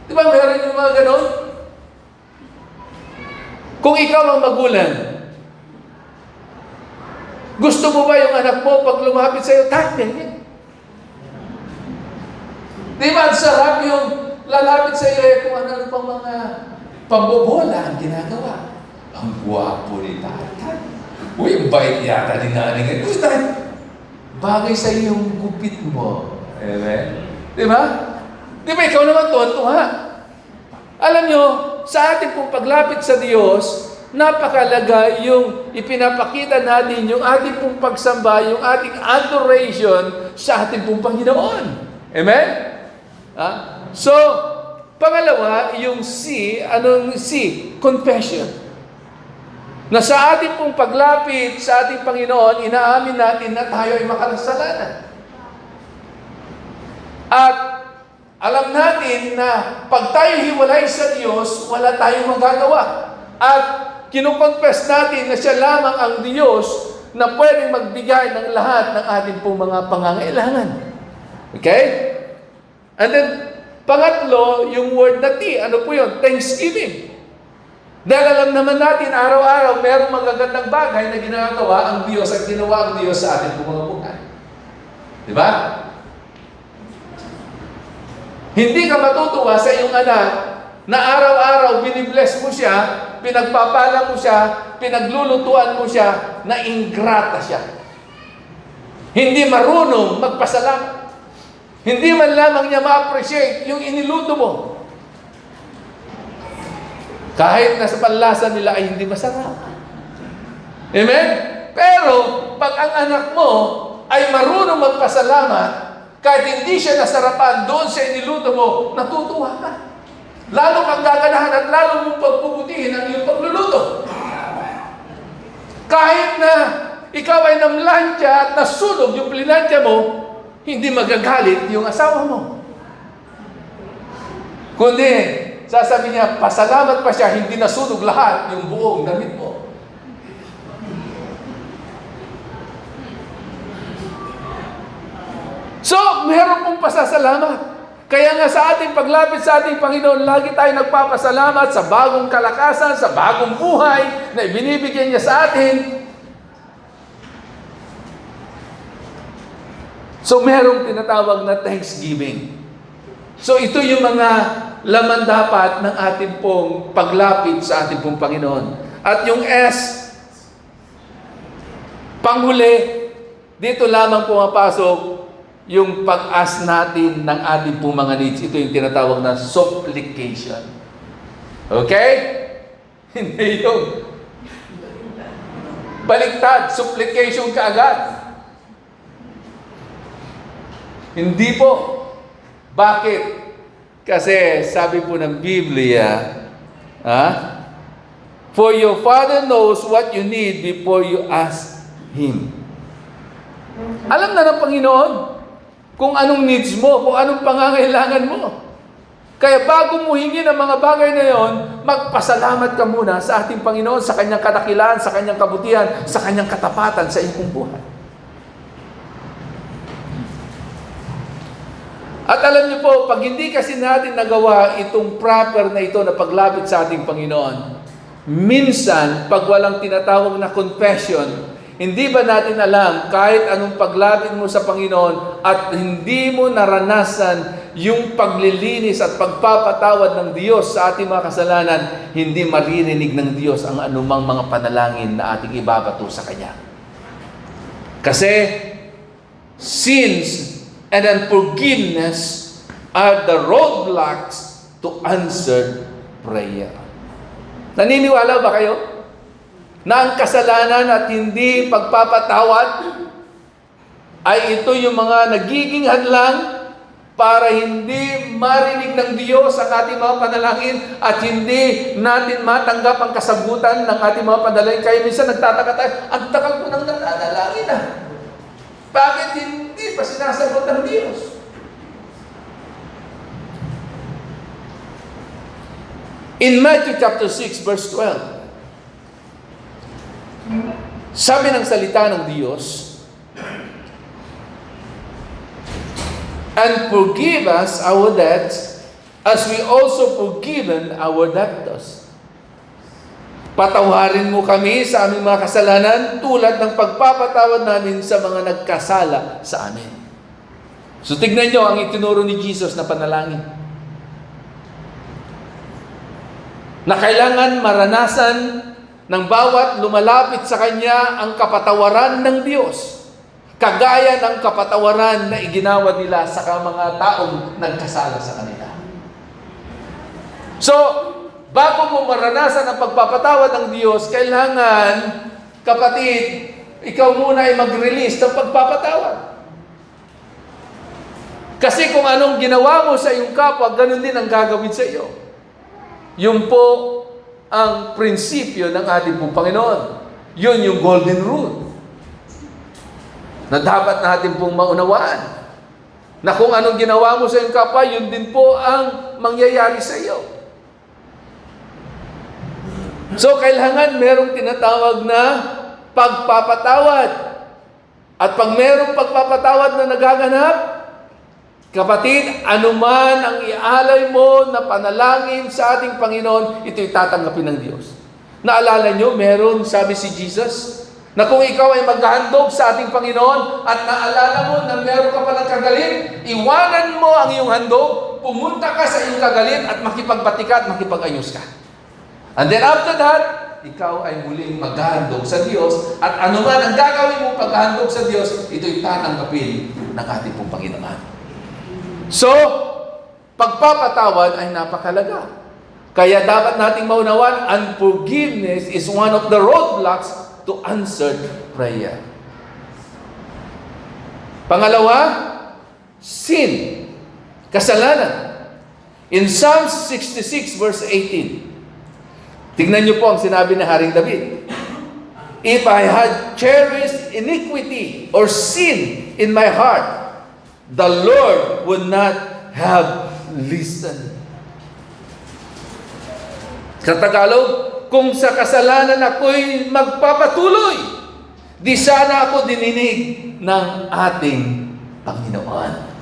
Di ba meron yung mga ganon? Kung ikaw ang magulang, gusto mo ba yung anak mo pag lumapit sa'yo, ganyan? Di ba ang sarap yung lalapit sa'yo kung ano pang mga pambobola ang ginagawa? Ang guwapo ni tatay. Uy, ang bait yata ni nanay. Uy, bagay sa yung gupit mo. Amen? Di ba? Di ba ikaw naman tuwan-tuwa? Alam nyo, sa ating pong paglapit sa Diyos, napakalaga yung ipinapakita natin yung ating pong pagsamba, yung ating adoration sa ating pong Panginoon. Amen? So, pangalawa, yung C, anong C? Confession. Na sa ating pong paglapit sa ating Panginoon, inaamin natin na tayo ay makasalanan. At alam natin na pag tayo hiwalay sa Diyos, wala tayong magagawa. At kinukonfess natin na siya lamang ang Diyos na pwedeng magbigay ng lahat ng ating pong mga pangangailangan. Okay? And then, pangatlo, yung word na T, ano po yun? Thanksgiving. Dahil alam naman natin, araw-araw, mayroong magagandang bagay na ginagawa ang Diyos at ginawa ang Diyos sa ating mga buhay. Di ba? Hindi ka matutuwa sa iyong anak na araw-araw binibless mo siya, pinagpapala mo siya, pinaglulutuan mo siya, na ingrata siya. Hindi marunong magpasalamat. Hindi man lamang niya ma-appreciate yung iniluto mo. Kahit nasa panlasa nila ay hindi masarap. Amen? Pero, pag ang anak mo ay marunong magpasalamat, kahit hindi siya nasarapan doon sa iniluto mo, natutuwa ka. Lalo kang gaganahan at lalo mong pagpuputihin ang iyong pagluluto. Kahit na ikaw ay namlansya at nasunog yung plinansya mo, hindi magagalit yung asawa mo. Kundi, sasabi niya, pasalamat pa siya, hindi nasunog lahat yung buong damit mo. So, meron pong pasasalamat. Kaya nga sa ating paglapit sa ating Panginoon, lagi tayo nagpapasalamat sa bagong kalakasan, sa bagong buhay na ibinibigyan niya sa atin. So, merong tinatawag na thanksgiving. So, ito yung mga laman dapat ng ating pong paglapit sa ating pong Panginoon. At yung S, panghuli, dito lamang pumapasok yung pag-ask natin ng ating pong mga needs. Ito yung tinatawag na supplication. Okay? Hindi yung baliktad, supplication kaagad. Hindi po. Bakit? Kasi sabi po ng Biblia, for your Father knows what you need before you ask Him. Alam na ng Panginoon kung anong needs mo, kung anong pangangailangan mo. Kaya bago mo hingin ang mga bagay na yon, magpasalamat ka muna sa ating Panginoon, sa Kanyang kadakilaan, sa Kanyang kabutihan, sa Kanyang katapatan sa iyong buhay. At alam niyo po, pag hindi kasi natin nagawa itong proper na ito na paglapit sa ating Panginoon, minsan, pag walang tinatawag na confession, hindi ba natin alam kahit anong paglapit mo sa Panginoon at hindi mo naranasan yung paglilinis at pagpapatawad ng Diyos sa ating mga kasalanan, hindi maririnig ng Diyos ang anumang mga panalangin na ating ibabato sa Kanya. Kasi, sins and unforgiveness are the roadblocks to answered prayer. Naniniwala ba kayo na ang kasalanan at hindi pagpapatawad ay ito yung mga nagiging hadlang para hindi marinig ng Diyos ang ating mga panalangin at hindi natin matanggap ang kasagutan ng ating mga panalangin. Kaya minsan nagtataka tayo, ang tagal ko nang nananalangin na. Bakit hindi pa sinasagot ng Diyos? In Matthew chapter 6 verse 12, sabi ng salita ng Diyos, and forgive us our debts as we also forgiven our debtors. Patawarin mo kami sa aming mga kasalanan tulad ng pagpapatawad namin sa mga nagkasala sa amin. So tignan nyo ang itinuro ni Jesus na panalangin. Na kailangan maranasan ng bawat lumalapit sa Kanya ang kapatawaran ng Diyos. Kagaya ng kapatawaran na iginawa nila sa mga taong nagkasala sa kanila. So, bago mo maranasan ang pagpapatawad ng Diyos, kailangan, kapatid, ikaw muna ay mag-release ng pagpapatawad. Kasi kung anong ginawa mo sa iyong kapwa, ganun din ang gagawin sa iyo. Yun po ang prinsipyo ng ating pong Panginoon. Yun yung golden rule na dapat natin pong maunawaan. Na kung anong ginawa mo sa iyong kapwa, yun din po ang mangyayari sa iyo. So, kailangan merong tinatawag na pagpapatawad. At pag merong pagpapatawad na nagaganap, kapatid, anuman ang ialay mo na panalangin sa ating Panginoon, ito'y tatanggapin ng Diyos. Naalala nyo, meron, sabi si Jesus, na kung ikaw ay maghahandog sa ating Panginoon at naalala mo na meron ka palang kagalit, iwanan mo ang iyong handog, pumunta ka sa iyong kagalit at makipagbati ka at makipag-ayos ka. And then after that, ikaw ay muling maghahandog sa Diyos at anuman ang gagawin mo paghahandog sa Diyos, ito'y tatanggapin ng ating pong Panginoon. So, pagpapatawad ay napakalaga. Kaya dapat nating maunawan, unforgiveness is one of the roadblocks to answered prayer. Pangalawa, sin, kasalanan. In Psalm 66 verse 18, tignan niyo po ang sinabi ni Haring David. If I had cherished iniquity or sin in my heart, the Lord would not have listened. Sa Tagalog, kung sa kasalanan ako'y magpapatuloy, di sana ako dininig ng ating Panginoon.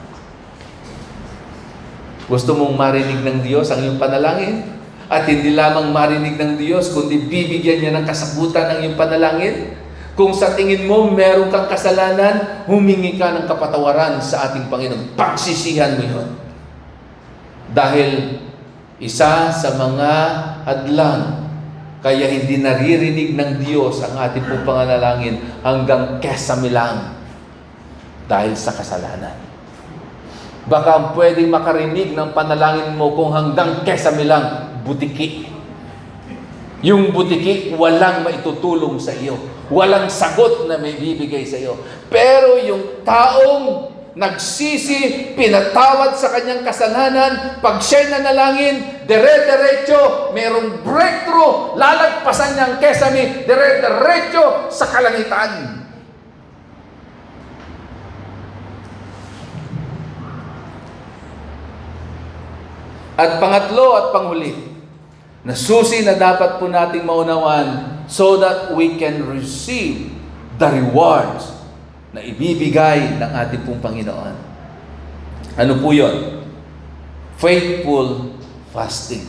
Gusto mong marinig ng Diyos ang iyong panalangin? At hindi lamang marinig ng Diyos, kundi bibigyan niya ng kasagutan ang iyong panalangin? Kung sa tingin mo meron kang kasalanan, humingi ka ng kapatawaran sa ating Panginoon. Pagsisihan mo yun. Dahil isa sa mga hadlang kaya hindi naririnig ng Diyos ang ating pong panalangin hanggang kesame lang dahil sa kasalanan. Baka ang pwedeng makarinig ng panalangin mo kung hanggang kesame lang, butiki. Yung butiki, walang maitutulong sa iyo. Walang sagot na may bibigay sa iyo. Pero yung taong nagsisi, pinatawad sa kanyang kasalanan, pag siya'y nanalangin, dire-diretso, merong breakthrough, lalagpasan niyang kesame, dire-diretso sa kalangitan. At pangatlo at panghuli, na susi na dapat po nating maunawan so that we can receive the rewards na ibibigay ng ating pong Panginoon. Ano po yun? Faithful fasting.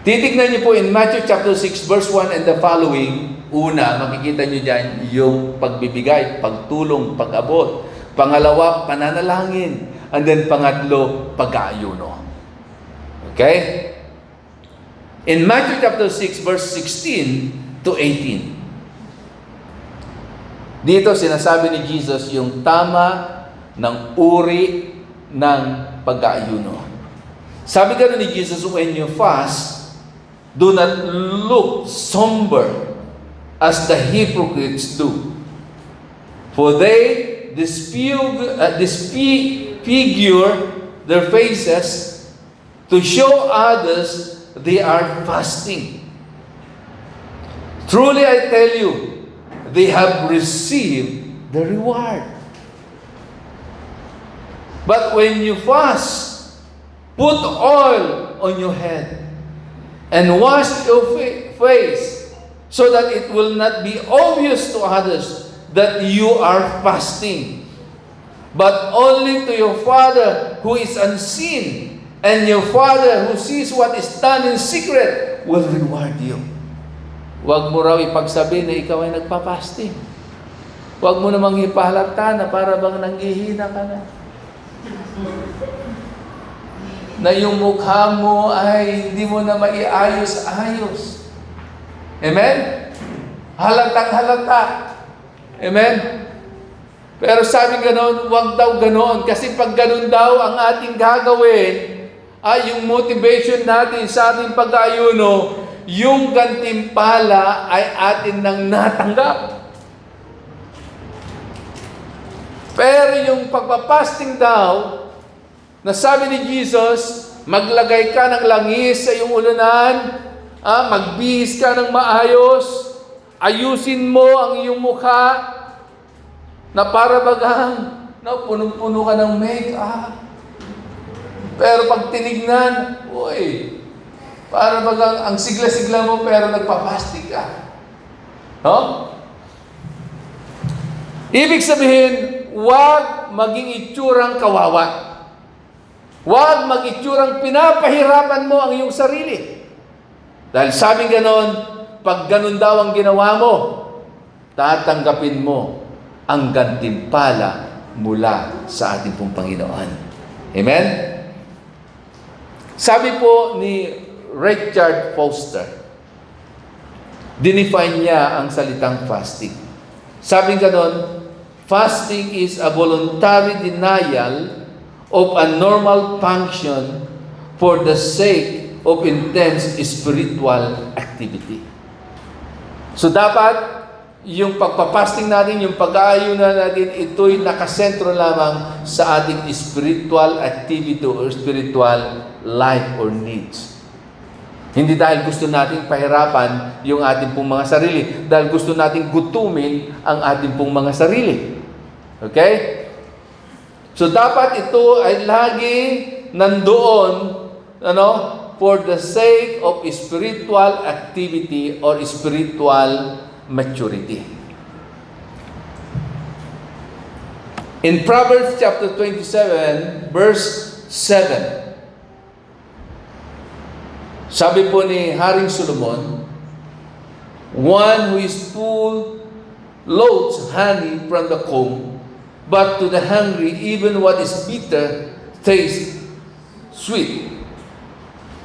Titignan niyo po in Matthew chapter 6 verse 1 and the following. Una, makikita niyo dyan yung pagbibigay, pagtulong, pag-abot. Pangalawa, pananalangin. And then pangatlo, pag-aayuno. Okay? In Matthew chapter 6 verse 16 to 18. Dito sinasabi ni Jesus yung tama ng uri ng pag-aayuno. Sabi gano'n ni Jesus, when you fast, do not look somber as the hypocrites do. For they disfigure their faces to show others they are fasting. Truly I tell you, they have received the reward. But when you fast, put oil on your head and wash your face so that it will not be obvious to others that you are fasting, but only to your Father who is unseen, and your Father who sees what is done in secret will reward you. Huwag mo raw ipagsabi na ikaw ay nagpa-fasting. Huwag mo namang ipahalata na para bang nanghihina ka na. Na yung mukha mo ay hindi mo na maiayos-ayos. Amen? Halatang-halata. Amen? Pero sabi ganoon, huwag daw ganoon. Kasi pag ganoon daw ang ating gagawin, ay yung motivation natin sa ating pag-aayuno, yung gantimpala ay atin nang natanggap. Pero yung pagpapasting daw, na sabi ni Jesus, maglagay ka ng langis sa iyong ulunan, magbihis ka ng maayos, ayusin mo ang iyong mukha, na para bagang punong-puno ka ng make-up. Pero pag tinignan, uy, para bagang ang sigla-sigla mo pero nagpapastig ka. No? Ibig sabihin, huwag maging itsurang kawawa. Huwag mag-itsurang pinapahirapan mo ang iyong sarili. Dahil sabi ganon, pag ganon daw ang ginawa mo, tatanggapin mo ang gantimpala mula sa ating pong Panginoon. Amen? Sabi po ni Richard Foster, dinefine niya ang salitang fasting. Sabi ganon, fasting is a voluntary denial of a normal function for the sake of intense spiritual activity. So dapat, yung pagpapasting natin, yung pag-aayunan natin, ito'y nakasentro lamang sa ating spiritual activity or spiritual life or needs. Hindi dahil gusto nating pahirapan yung ating pong mga sarili, dahil gusto nating gutumin ang ating pong mga sarili. Okay? So dapat ito ay lagi nandoon, for the sake of spiritual activity or spiritual maturity. In Proverbs chapter 27, verse 7, sabi po ni Haring Solomon, one who is full loads honey from the comb, but to the hungry, even what is bitter tastes sweet.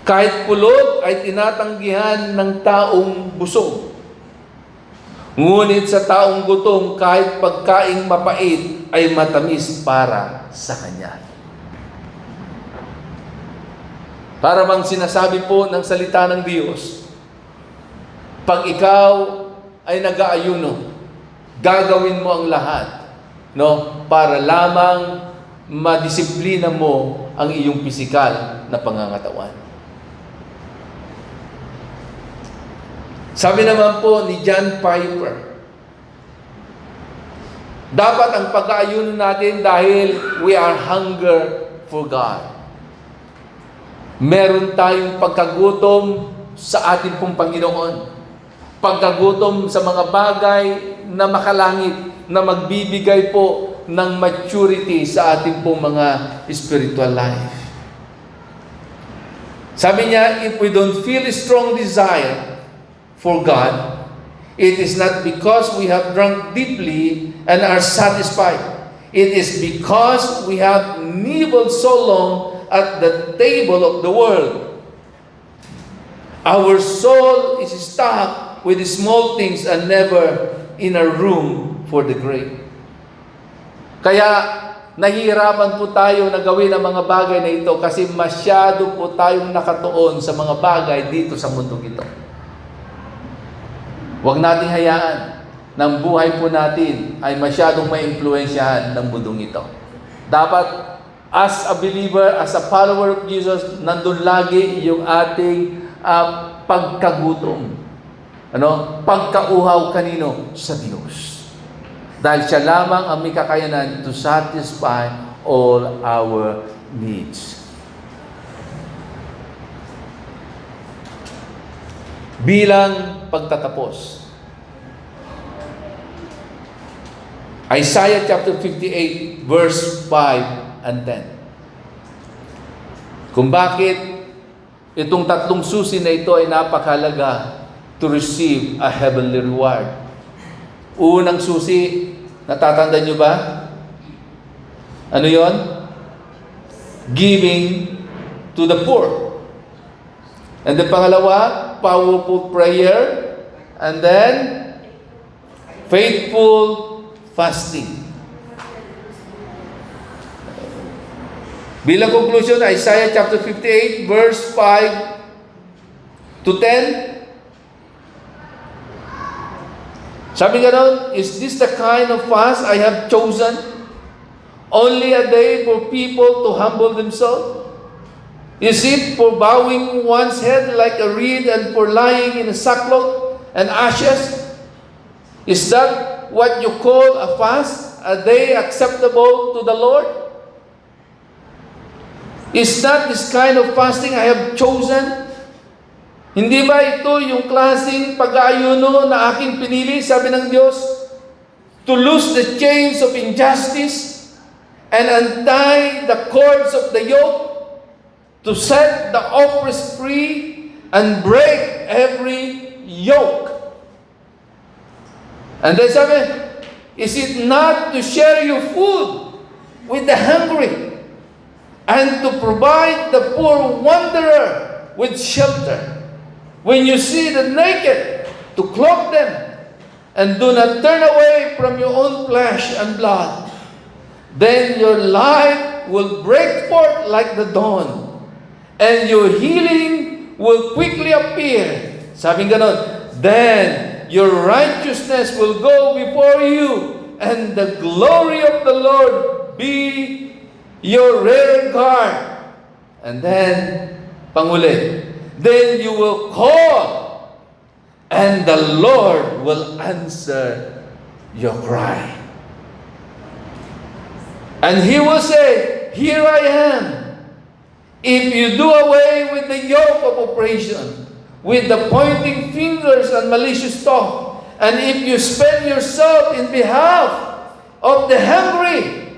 Kahit pulot ay tinatanggihan ng taong busog. Ngunit sa taong gutom, kahit pagkaing mapait ay matamis para sa kanya. Para bang sinasabi po ng salita ng Diyos, pag ikaw ay nag-aayuno, gagawin mo ang lahat, para lamang madisiplina mo ang iyong pisikal na pangangatawan. Sabi naman po ni John Piper, dapat ang pag-aayuno natin dahil we are hunger for God. Meron tayong pagkagutom sa ating pong Panginoon. Pagkagutom sa mga bagay na makalangit, na magbibigay po ng maturity sa ating pong mga spiritual life. Sabi niya, if we don't feel a strong desire for God, it is not because we have drunk deeply and are satisfied. It is because we have nibbled so long at the table of the world. Our soul is stuck with the small things and never in a room for the great. Kaya nahihirapan po tayo na gawin ang mga bagay na ito kasi masyado po tayong nakatuon sa mga bagay dito sa mundong ito. Huwag nating hayaan ng buhay po natin ay masyadong maimpluwensyahan ng mundong ito. Dapat, as a believer, as a follower of Jesus, nandun lagi yung ating pagkagutom. Pagkauhaw kanino? Sa Diyos. Dahil siya lamang ang may kakayanan to satisfy all our needs. Bilang pagtatapos, Isaiah chapter 58 verse 5 and 10. Kung bakit itong tatlong susi na ito ay napakahalaga to receive a heavenly reward. Unang susi, natatandaan nyo ba? Ano yon? Giving to the poor. And then pangalawa, powerful prayer. And then, faithful fasting. Bilang conclusion, Isaiah chapter 58 verse 5 to 10. Sabi ganon, is this the kind of fast I have chosen? Only a day for people to humble themselves? Is it for bowing one's head like a reed and for lying in sackcloth and ashes? Is that what you call a fast, a day acceptable to the Lord? Is not this kind of fasting I have chosen? Hindi ba ito yung klaseng pag-aayuno na aking pinili, sabi ng Diyos, to loose the chains of injustice and untie the cords of the yoke, to set the oppressed free and break every yoke? And then sabi, is it not to share your food with the hungry and to provide the poor wanderer with shelter? When you see the naked, to clothe them, and do not turn away from your own flesh and blood, then your light will break forth like the dawn, and your healing will quickly appear. Sabi ganon, then your righteousness will go before you, and the glory of the Lord be your rear guard. And then, pangulit, then you will call, and the Lord will answer your cry. And He will say, here I am. If you do away with the yoke of oppression, with the pointing fingers and malicious talk, and if you spend yourself in behalf of the hungry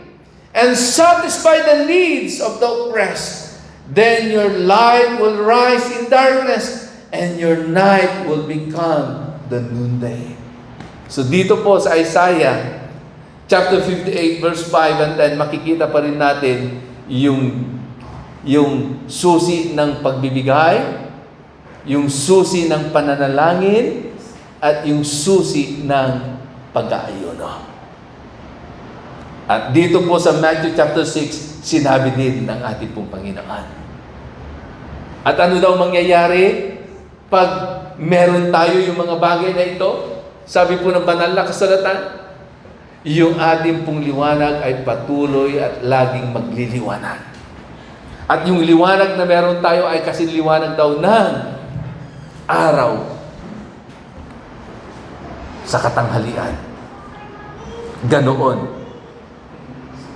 and satisfy the needs of the oppressed, then your light will rise in darkness and your night will become the noonday. So dito po sa Isaiah chapter 58 verse 5 and 10, makikita pa rin natin yung susi ng pagbibigay, yung susi ng pananalangin, at yung susi ng pag-aayuno. At dito po sa Matthew chapter 6, sinabi din ng ating pong Panginoon. At ano daw mangyayari pag meron tayo yung mga bagay na ito? Sabi po ng banal na kasulatan, yung ating pong liwanag ay patuloy at laging magliliwanag. At yung liwanag na meron tayo ay kasi liwanag daw ng araw sa katanghalian. Ganoon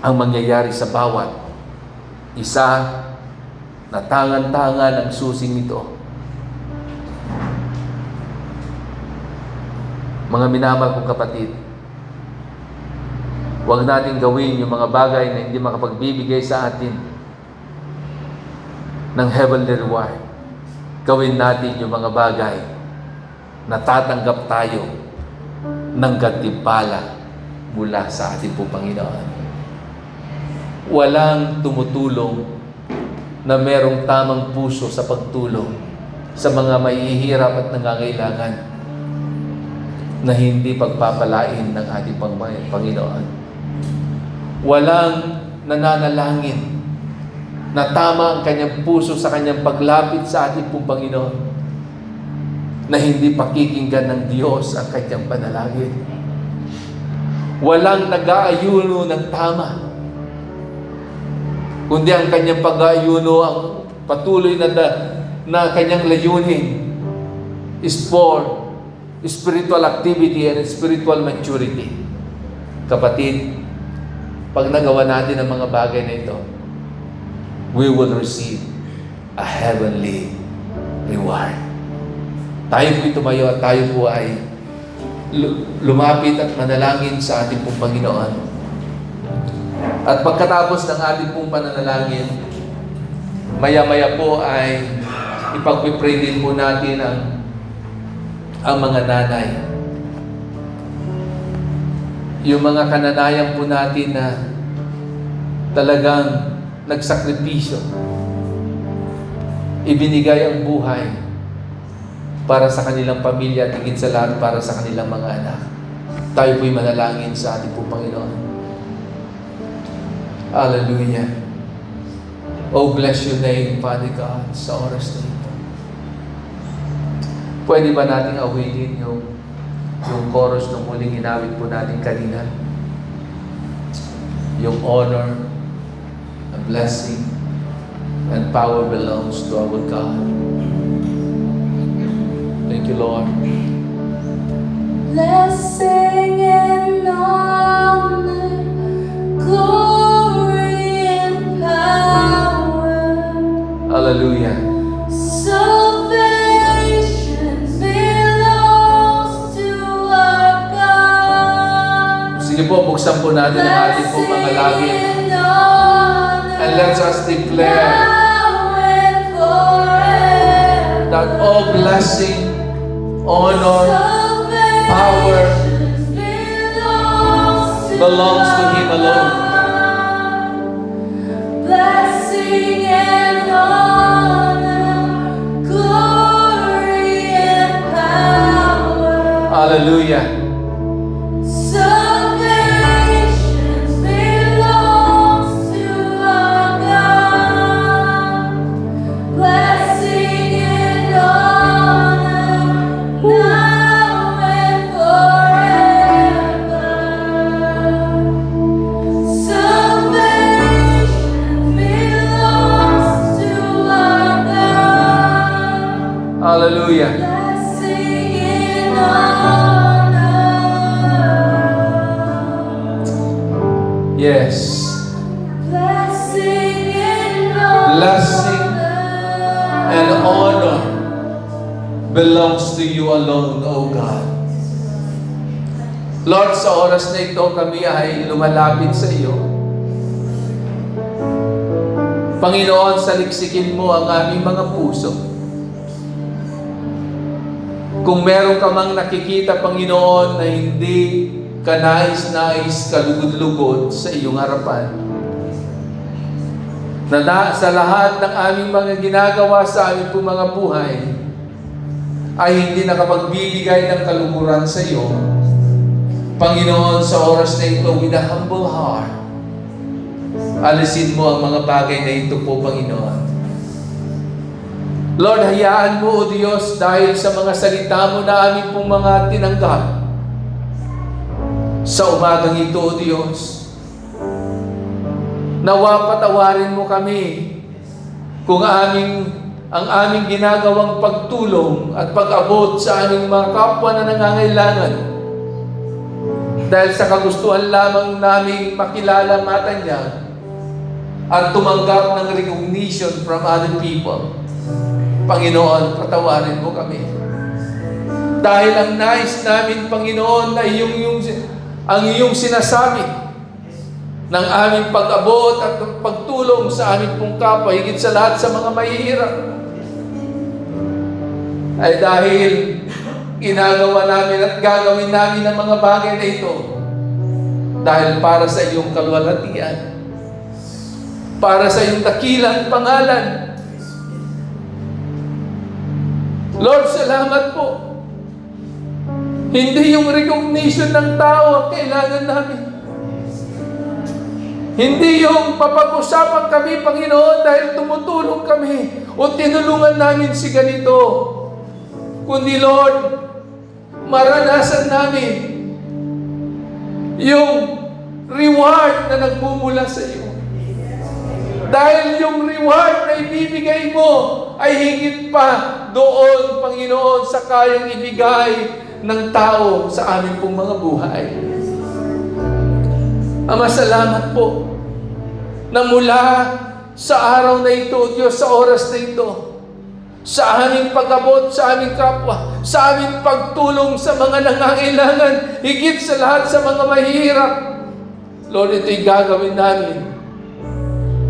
ang mangyayari sa bawat isa na tangan-tangan ang susing ito. Mga minamahal kong kapatid, huwag natin gawin yung mga bagay na hindi makapagbibigay sa atin ng heavenly reward. Gawin natin yung mga bagay na tatanggap tayo ng gantimpala mula sa ating po Panginoon. Walang tumutulong na merong tamang puso sa pagtulong sa mga mahihirap at nangangailangan na hindi pagpapalain ng ating Panginoon. Walang nananalangin na tama ang kanyang puso sa kanyang paglapit sa ating pong Panginoon na hindi pakikinggan ng Diyos ang kanyang panalangin. Walang nag-aayuno ng tama. Kundi ang kanyang pag-aayuno, ang patuloy na kanyang layunin is for spiritual activity and spiritual maturity. Kapatid, pag nagawa natin ang mga bagay na ito, we will receive a heavenly reward. Tayo po'y tumayo at tayo po ay lumapit at manalangin sa ating pong Panginoon. At pagkatapos ng ating pong pananalangin, maya-maya po ay ipag-pray din po natin ang mga nanay. Yung mga kananayan po natin na talagang nagsakripisyo, ibinigay ang buhay para sa kanilang pamilya at higit sa lahat para sa kanilang mga anak. Tayo po'y manalangin sa ating po Panginoon. Hallelujah. Oh, bless your name, Father God, sa oras na ito. Pwede ba nating awitin yung chorus ng muling inawit po natin kanina? Yung honor, a blessing, and power belongs to our God. Thank you, Lord. Blessing and honor, glory and power. Hallelujah. Salvation belongs to our God. Sige po, buksan po natin ang ating po mga labi. And let us declare that all blessing, honor, power belongs to Him alone. Blessing and honor, glory and power. Hallelujah. Salvation belongs to our God. Blessing and honor, now and forever. Salvation belongs to our God. Hallelujah. Blessing and honor. Yes. Blessing and honor. Blessing and honor belongs to you alone, O God. Lord, sa oras na ito kami ay lumalapit sa iyo. Panginoon, saliksikin mo ang aming mga puso. Kung meron ka mang nakikita, Panginoon, na hindi ka nais-nais, kalugod-lugod sa iyong harapan, na sa lahat ng aming mga ginagawa sa aming pong mga buhay ay hindi nakapagbibigay ng kaluguran sa iyo, Panginoon, sa oras na ito, with a humble heart, alisin mo ang mga bagay na ito po, Panginoon. Lord, hayaan mo, O Diyos, dahil sa mga salita mo na aming pong mga tinanggap sa umagang ito, O Diyos, nawa patawarin mo kami kung ang aming ginagawang pagtulong at pag-abot sa aming mga kapwa na nangangailangan dahil sa kagustuhan lamang naming makilala mata niya at tumanggap ng recognition from other people. Panginoon, patawarin mo kami. Dahil ang nais namin, Panginoon, ay ang iyong sinasabi ng aming pag-abot at pagtulong sa aming pong kapwa, higit sa lahat sa mga mahihirap, ay dahil ginagawa namin at gagawin namin ang mga bagay na ito dahil para sa iyong kalwalhatian, para sa iyong dakilang pangalan. Lord, salamat po. Hindi yung recognition ng tao ang kailangan namin. Hindi yung papag-usapan kami, Panginoon, dahil tumutulong kami o tinulungan namin si ganito. Kundi, Lord, maranasan namin yung reward na nagmumula sa iyo. Dahil yung reward na ibibigay mo ay higit pa doon, Panginoon, sa kayang ibigay ng tao sa amin pong mga buhay. Ama, salamat po na mula sa araw na ito, Diyos, sa oras na ito, sa aming pag-abot, sa aming kapwa, sa aming pagtulong sa mga nangangailangan, higit sa lahat sa mga mahirap, Lord, ito'y gagawin namin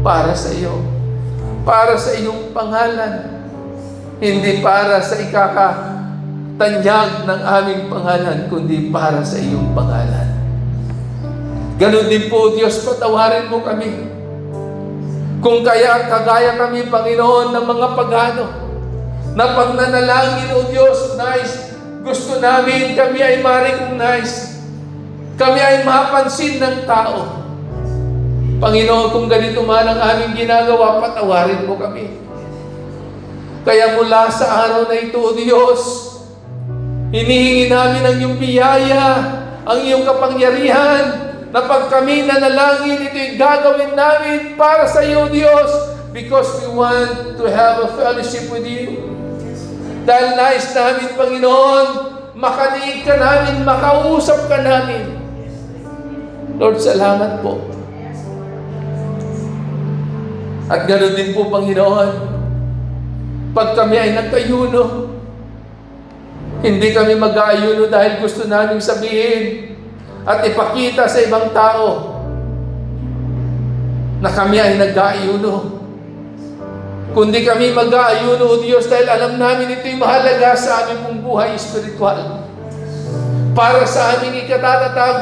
para sa iyo, para sa iyong pangalan, hindi para sa ikakatanyag ng aming pangalan, kundi para sa iyong pangalan. Ganon din po, Diyos, patawarin mo kami. Kung kaya kagaya kami, Panginoon, ng mga pagano, na pagnanalangin, O Diyos, gusto namin kami ay ma-recognize, kami ay mapansin ng tao. Panginoon, kung ganito man ang aming ginagawa, patawarin mo kami. Kaya mula sa araw na ito, O Diyos, hinihingi namin ang iyong biyaya, ang iyong kapangyarihan, na pag kami nanalangin, ito'y gagawin namin para sa iyo, Diyos, because we want to have a fellowship with you. Dahil nais namin, Panginoon, makaniig ka namin, makausap ka namin. Lord, salamat po. At ganoon din po, Panginoon, pag kami ay nagkayuno, hindi kami mag-aayuno dahil gusto namin sabihin at ipakita sa ibang tao na kami ay nag-aayuno. Kundi kami mag-aayuno, O Diyos, dahil alam namin ito'y mahalaga sa aming pong buhay espiritual. Para sa aming ikatatatag,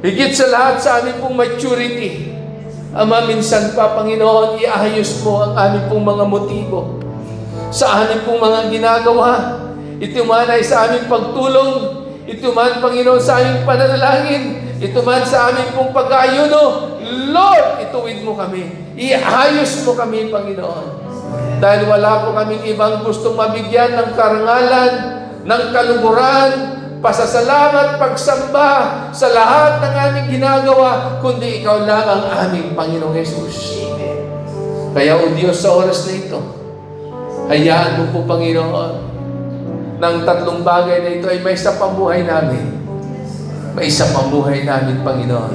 higit sa lahat sa aming pong maturity. Ama, minsan pa, Panginoon, iayos mo ang aming pong mga motibo sa aming pong mga ginagawa. Ito man ay sa aming pagtulong, ito man, Panginoon, sa aming pananalangin, ito man sa aming pong pag-aayuno. Lord, ituwid mo kami. Iayos mo kami, Panginoon. Dahil wala po kaming ibang gustong mabigyan ng karangalan, ng kaluguran, pasasalamat, pagsamba sa lahat ng aming ginagawa, kundi ikaw lang ang aming Panginoong Jesus. Kaya, O Diyos, sa oras na ito, hayaan mo po, Panginoon, ng tatlong bagay na ito ay may isa pang buhay namin. May isa pang buhay namin, Panginoon.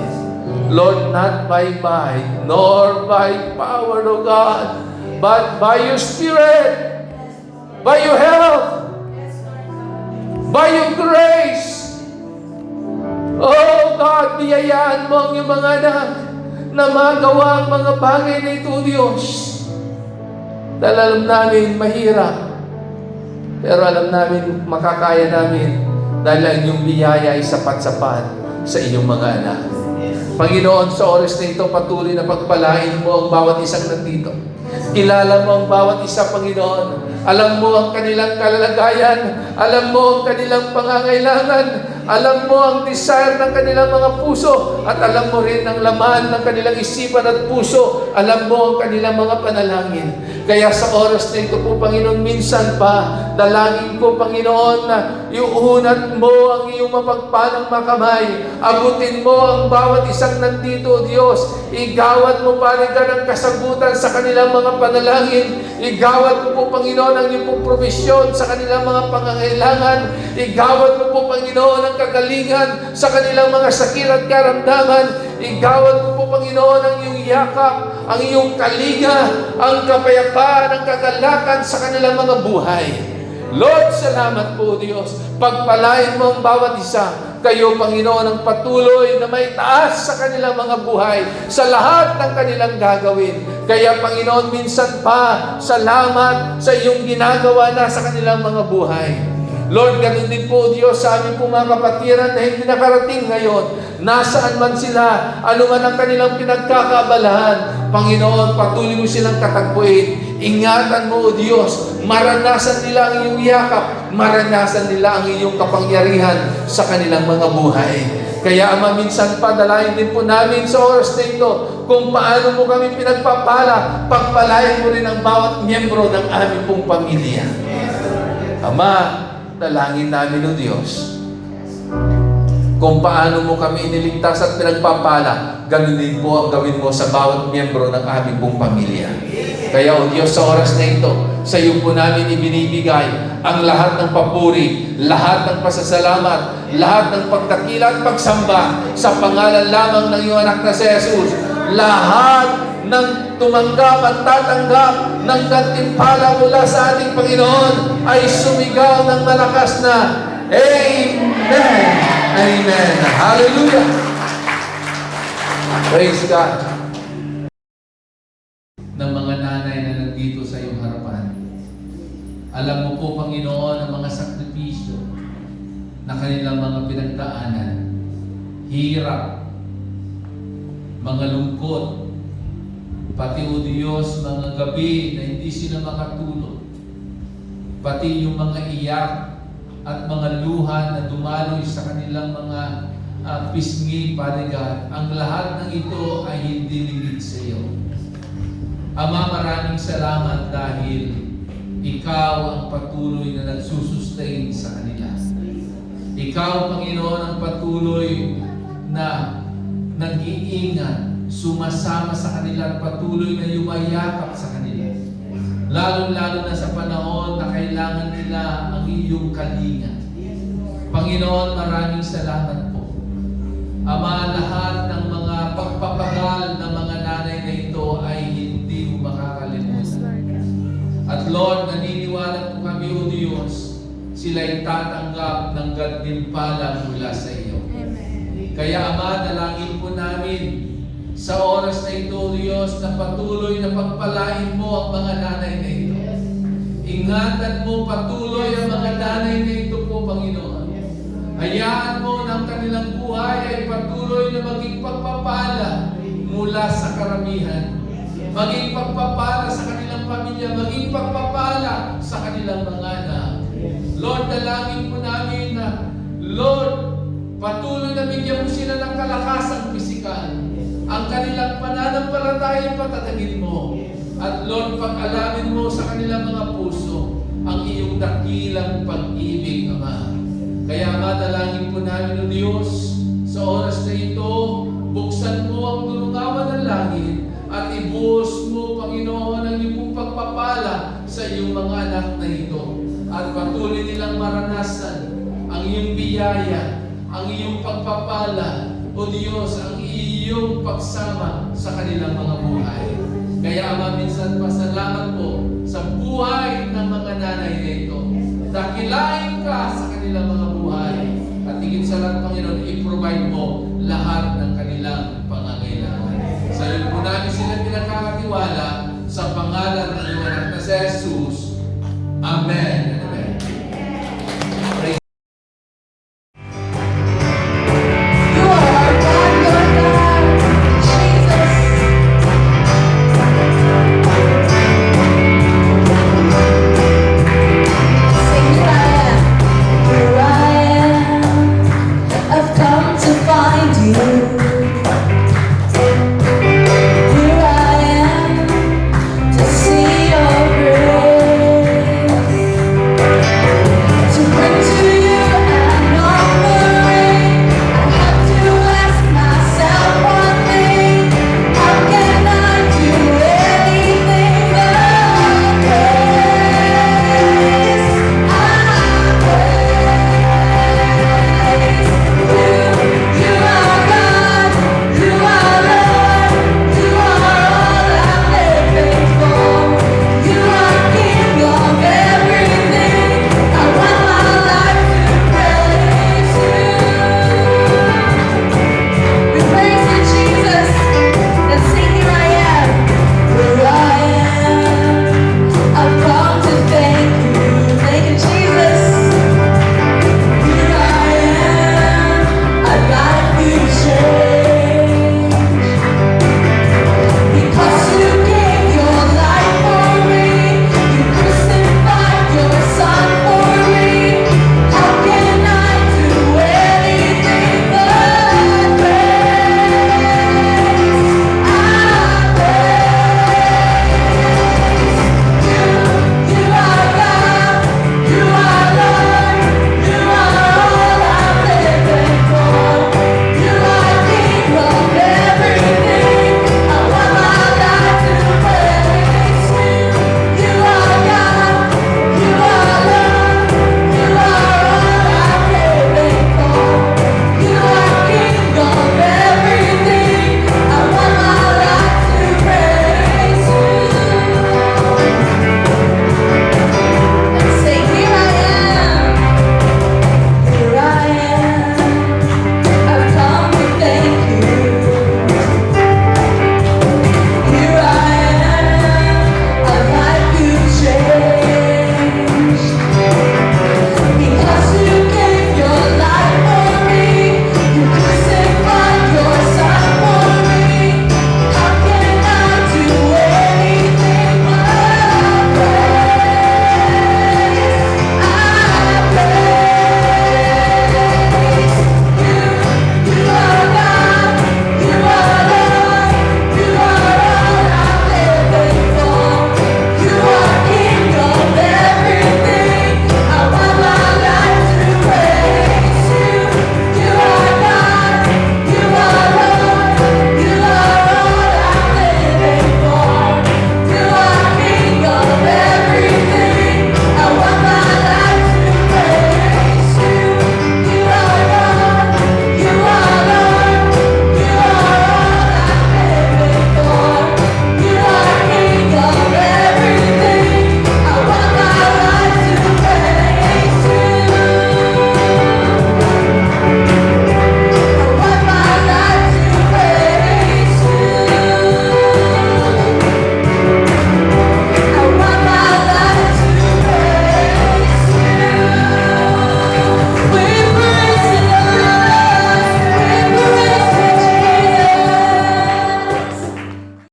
Lord, not by might, nor by power, O God, but by your Spirit, by your help, by your grace. Oh God, biyayaan mo ang iyong mga anak na magawa ang mga bagay na ito, Diyos. Dahil alam namin, mahirap. Pero alam namin, makakaya namin dahil ang iyong biyaya ay sapat-sapat sa iyong mga anak. Panginoon, sa oras na ito, patuloy na pagpalain mo ang bawat isang nandito. Kilala mo ang bawat isa, Panginoon. Alam mo ang kanilang kalalagayan. Alam mo ang kanilang pangangailangan. Alam mo ang desire ng kanilang mga puso. At alam mo rin ang laman ng kanilang isipan at puso. Alam mo ang kanilang mga panalangin. Kaya sa oras na ito po, Panginoon, minsan pa, dalangin ko, Panginoon, na iuunat mo ang iyong mapagpalang makamay. Abutin mo ang bawat isang nandito, Diyos. Igawad mo, Panginoon, ang kasagutan sa kanilang mga panalangin. Igawad mo po, Panginoon, ang iyong pong provisyon sa kanilang mga pangangailangan. Igawad mo po, Panginoon, ang kagalingan sa kanilang mga sakit at karamdaman. Igawad mo po, Panginoon, ang iyong yakap, ang iyong kalinga, ang kapayapaan, ang kagalakan sa kanilang mga buhay. Lord, salamat po, Diyos. Pagpalain mo ang bawat isa. Kayo, Panginoon, ang patuloy na may taas sa kanilang mga buhay, sa lahat ng kanilang gagawin. Kaya, Panginoon, minsan pa, salamat sa iyong ginagawa na sa kanilang mga buhay. Lord, ganun din po, Diyos, sa aming pong mga kapatiran na hindi nakarating ngayon. Nasaan man sila, ano man ang kanilang pinagkakabalahan, Panginoon, patuloy mo silang katagpuin. Ingatan mo, O Diyos, maranasan nila ang iyong yakap, maranasan nila ang iyong kapangyarihan sa kanilang mga buhay. Kaya, Ama, minsan pa, dalayan din po namin sa oras na ito kung paano mo kami pinagpapala, pagpalain mo rin ang bawat miyembro ng aming pong pamilya. Ama, dalangin namin, O Diyos, Kung paano mo kami iniligtas at pinagpapala, ganun din po ang gawin mo sa bawat miyembro ng aming pong pamilya. Kaya, O Diyos, sa oras na ito, sa iyo po namin ibinibigay ang lahat ng papuri, lahat ng pasasalamat, lahat ng pagdakila at pagsamba sa pangalan lamang ng iyong anak na si Jesus. Lahat ng tumanggap at tatanggap ng gantimpala mula sa ating Panginoon ay sumigaw ng malakas na Amen! Amen! Hallelujah! Praise God! Ng mga nanay na nandito sa iyong harapan, alam mo po, Panginoon, ang mga sakripisyo na kanilang mga pinagdaanan, hirap, mga lungkot, pati, O Diyos, mga gabi na hindi sila makatulog, pati yung mga iyak at mga luha na dumaloy sa kanilang mga pisngi, Padre God, ang lahat ng ito ay hindi ligid sa iyo. Ama, maraming salamat dahil Ikaw ang patuloy na nagsusustain sa kanila. Ikaw, Panginoon, ang patuloy na nag-iingat, sumasama sa kanila at patuloy na yumayakap sa kanila. Lalo-lalo na sa panahon na kailangan nila ang iyong kalinga. Panginoon, maraming salamat po. Ama, lahat ng mga pagpapagal ng mga nanay na ito ay hindi mo makakalimutan. At Lord, naniniwala po kami, O Diyos, sila'y tatanggap ng gantimpala mula sa iyo. Kaya Ama, dalangin po namin sa oras na ito, O Diyos, na patuloy na pagpalain mo ang mga nanay na ito. Ingatan mo patuloy ang mga nanay na ito po, Panginoon. Hayaan mo na ang kanilang buhay ay patuloy na maging pagpapala mula sa karamihan. Maging pagpapala sa kanilang pamilya, maging pagpapala sa kanilang mga anak. Lord, dalangin po namin na, Lord, patuloy na bigyan mo sila ng kalakasang pisikal. Ang kanilang pananampalataya patatagin mo. At Lord, pag-alamin mo sa kanilang mga puso ang iyong dakilang pag-ibig, Ama. Kaya Ama, dalangin po namin, O Diyos, sa oras na ito, buksan mo ang tulungawan ng langit at ibuhos mo, Panginoon, ang iyong pagpapala sa iyong mga anak na ito. At patuloy nilang maranasan ang iyong biyaya, ang iyong pagpapala, O Diyos, ang iyong pagsama sa kanilang mga buhay. Kaya Ama, minsan pasalamat po sa buhay ng mga nanay na ito. Dakilain ka sa kanilang mga buhay. At higit sa lahat, Panginoon, i-provide mo lahat ng kanilang pangangailangan. Sa iyo po namin sila pinakakatiwala sa pangalan ng iyong anak na si Jesus. Amen.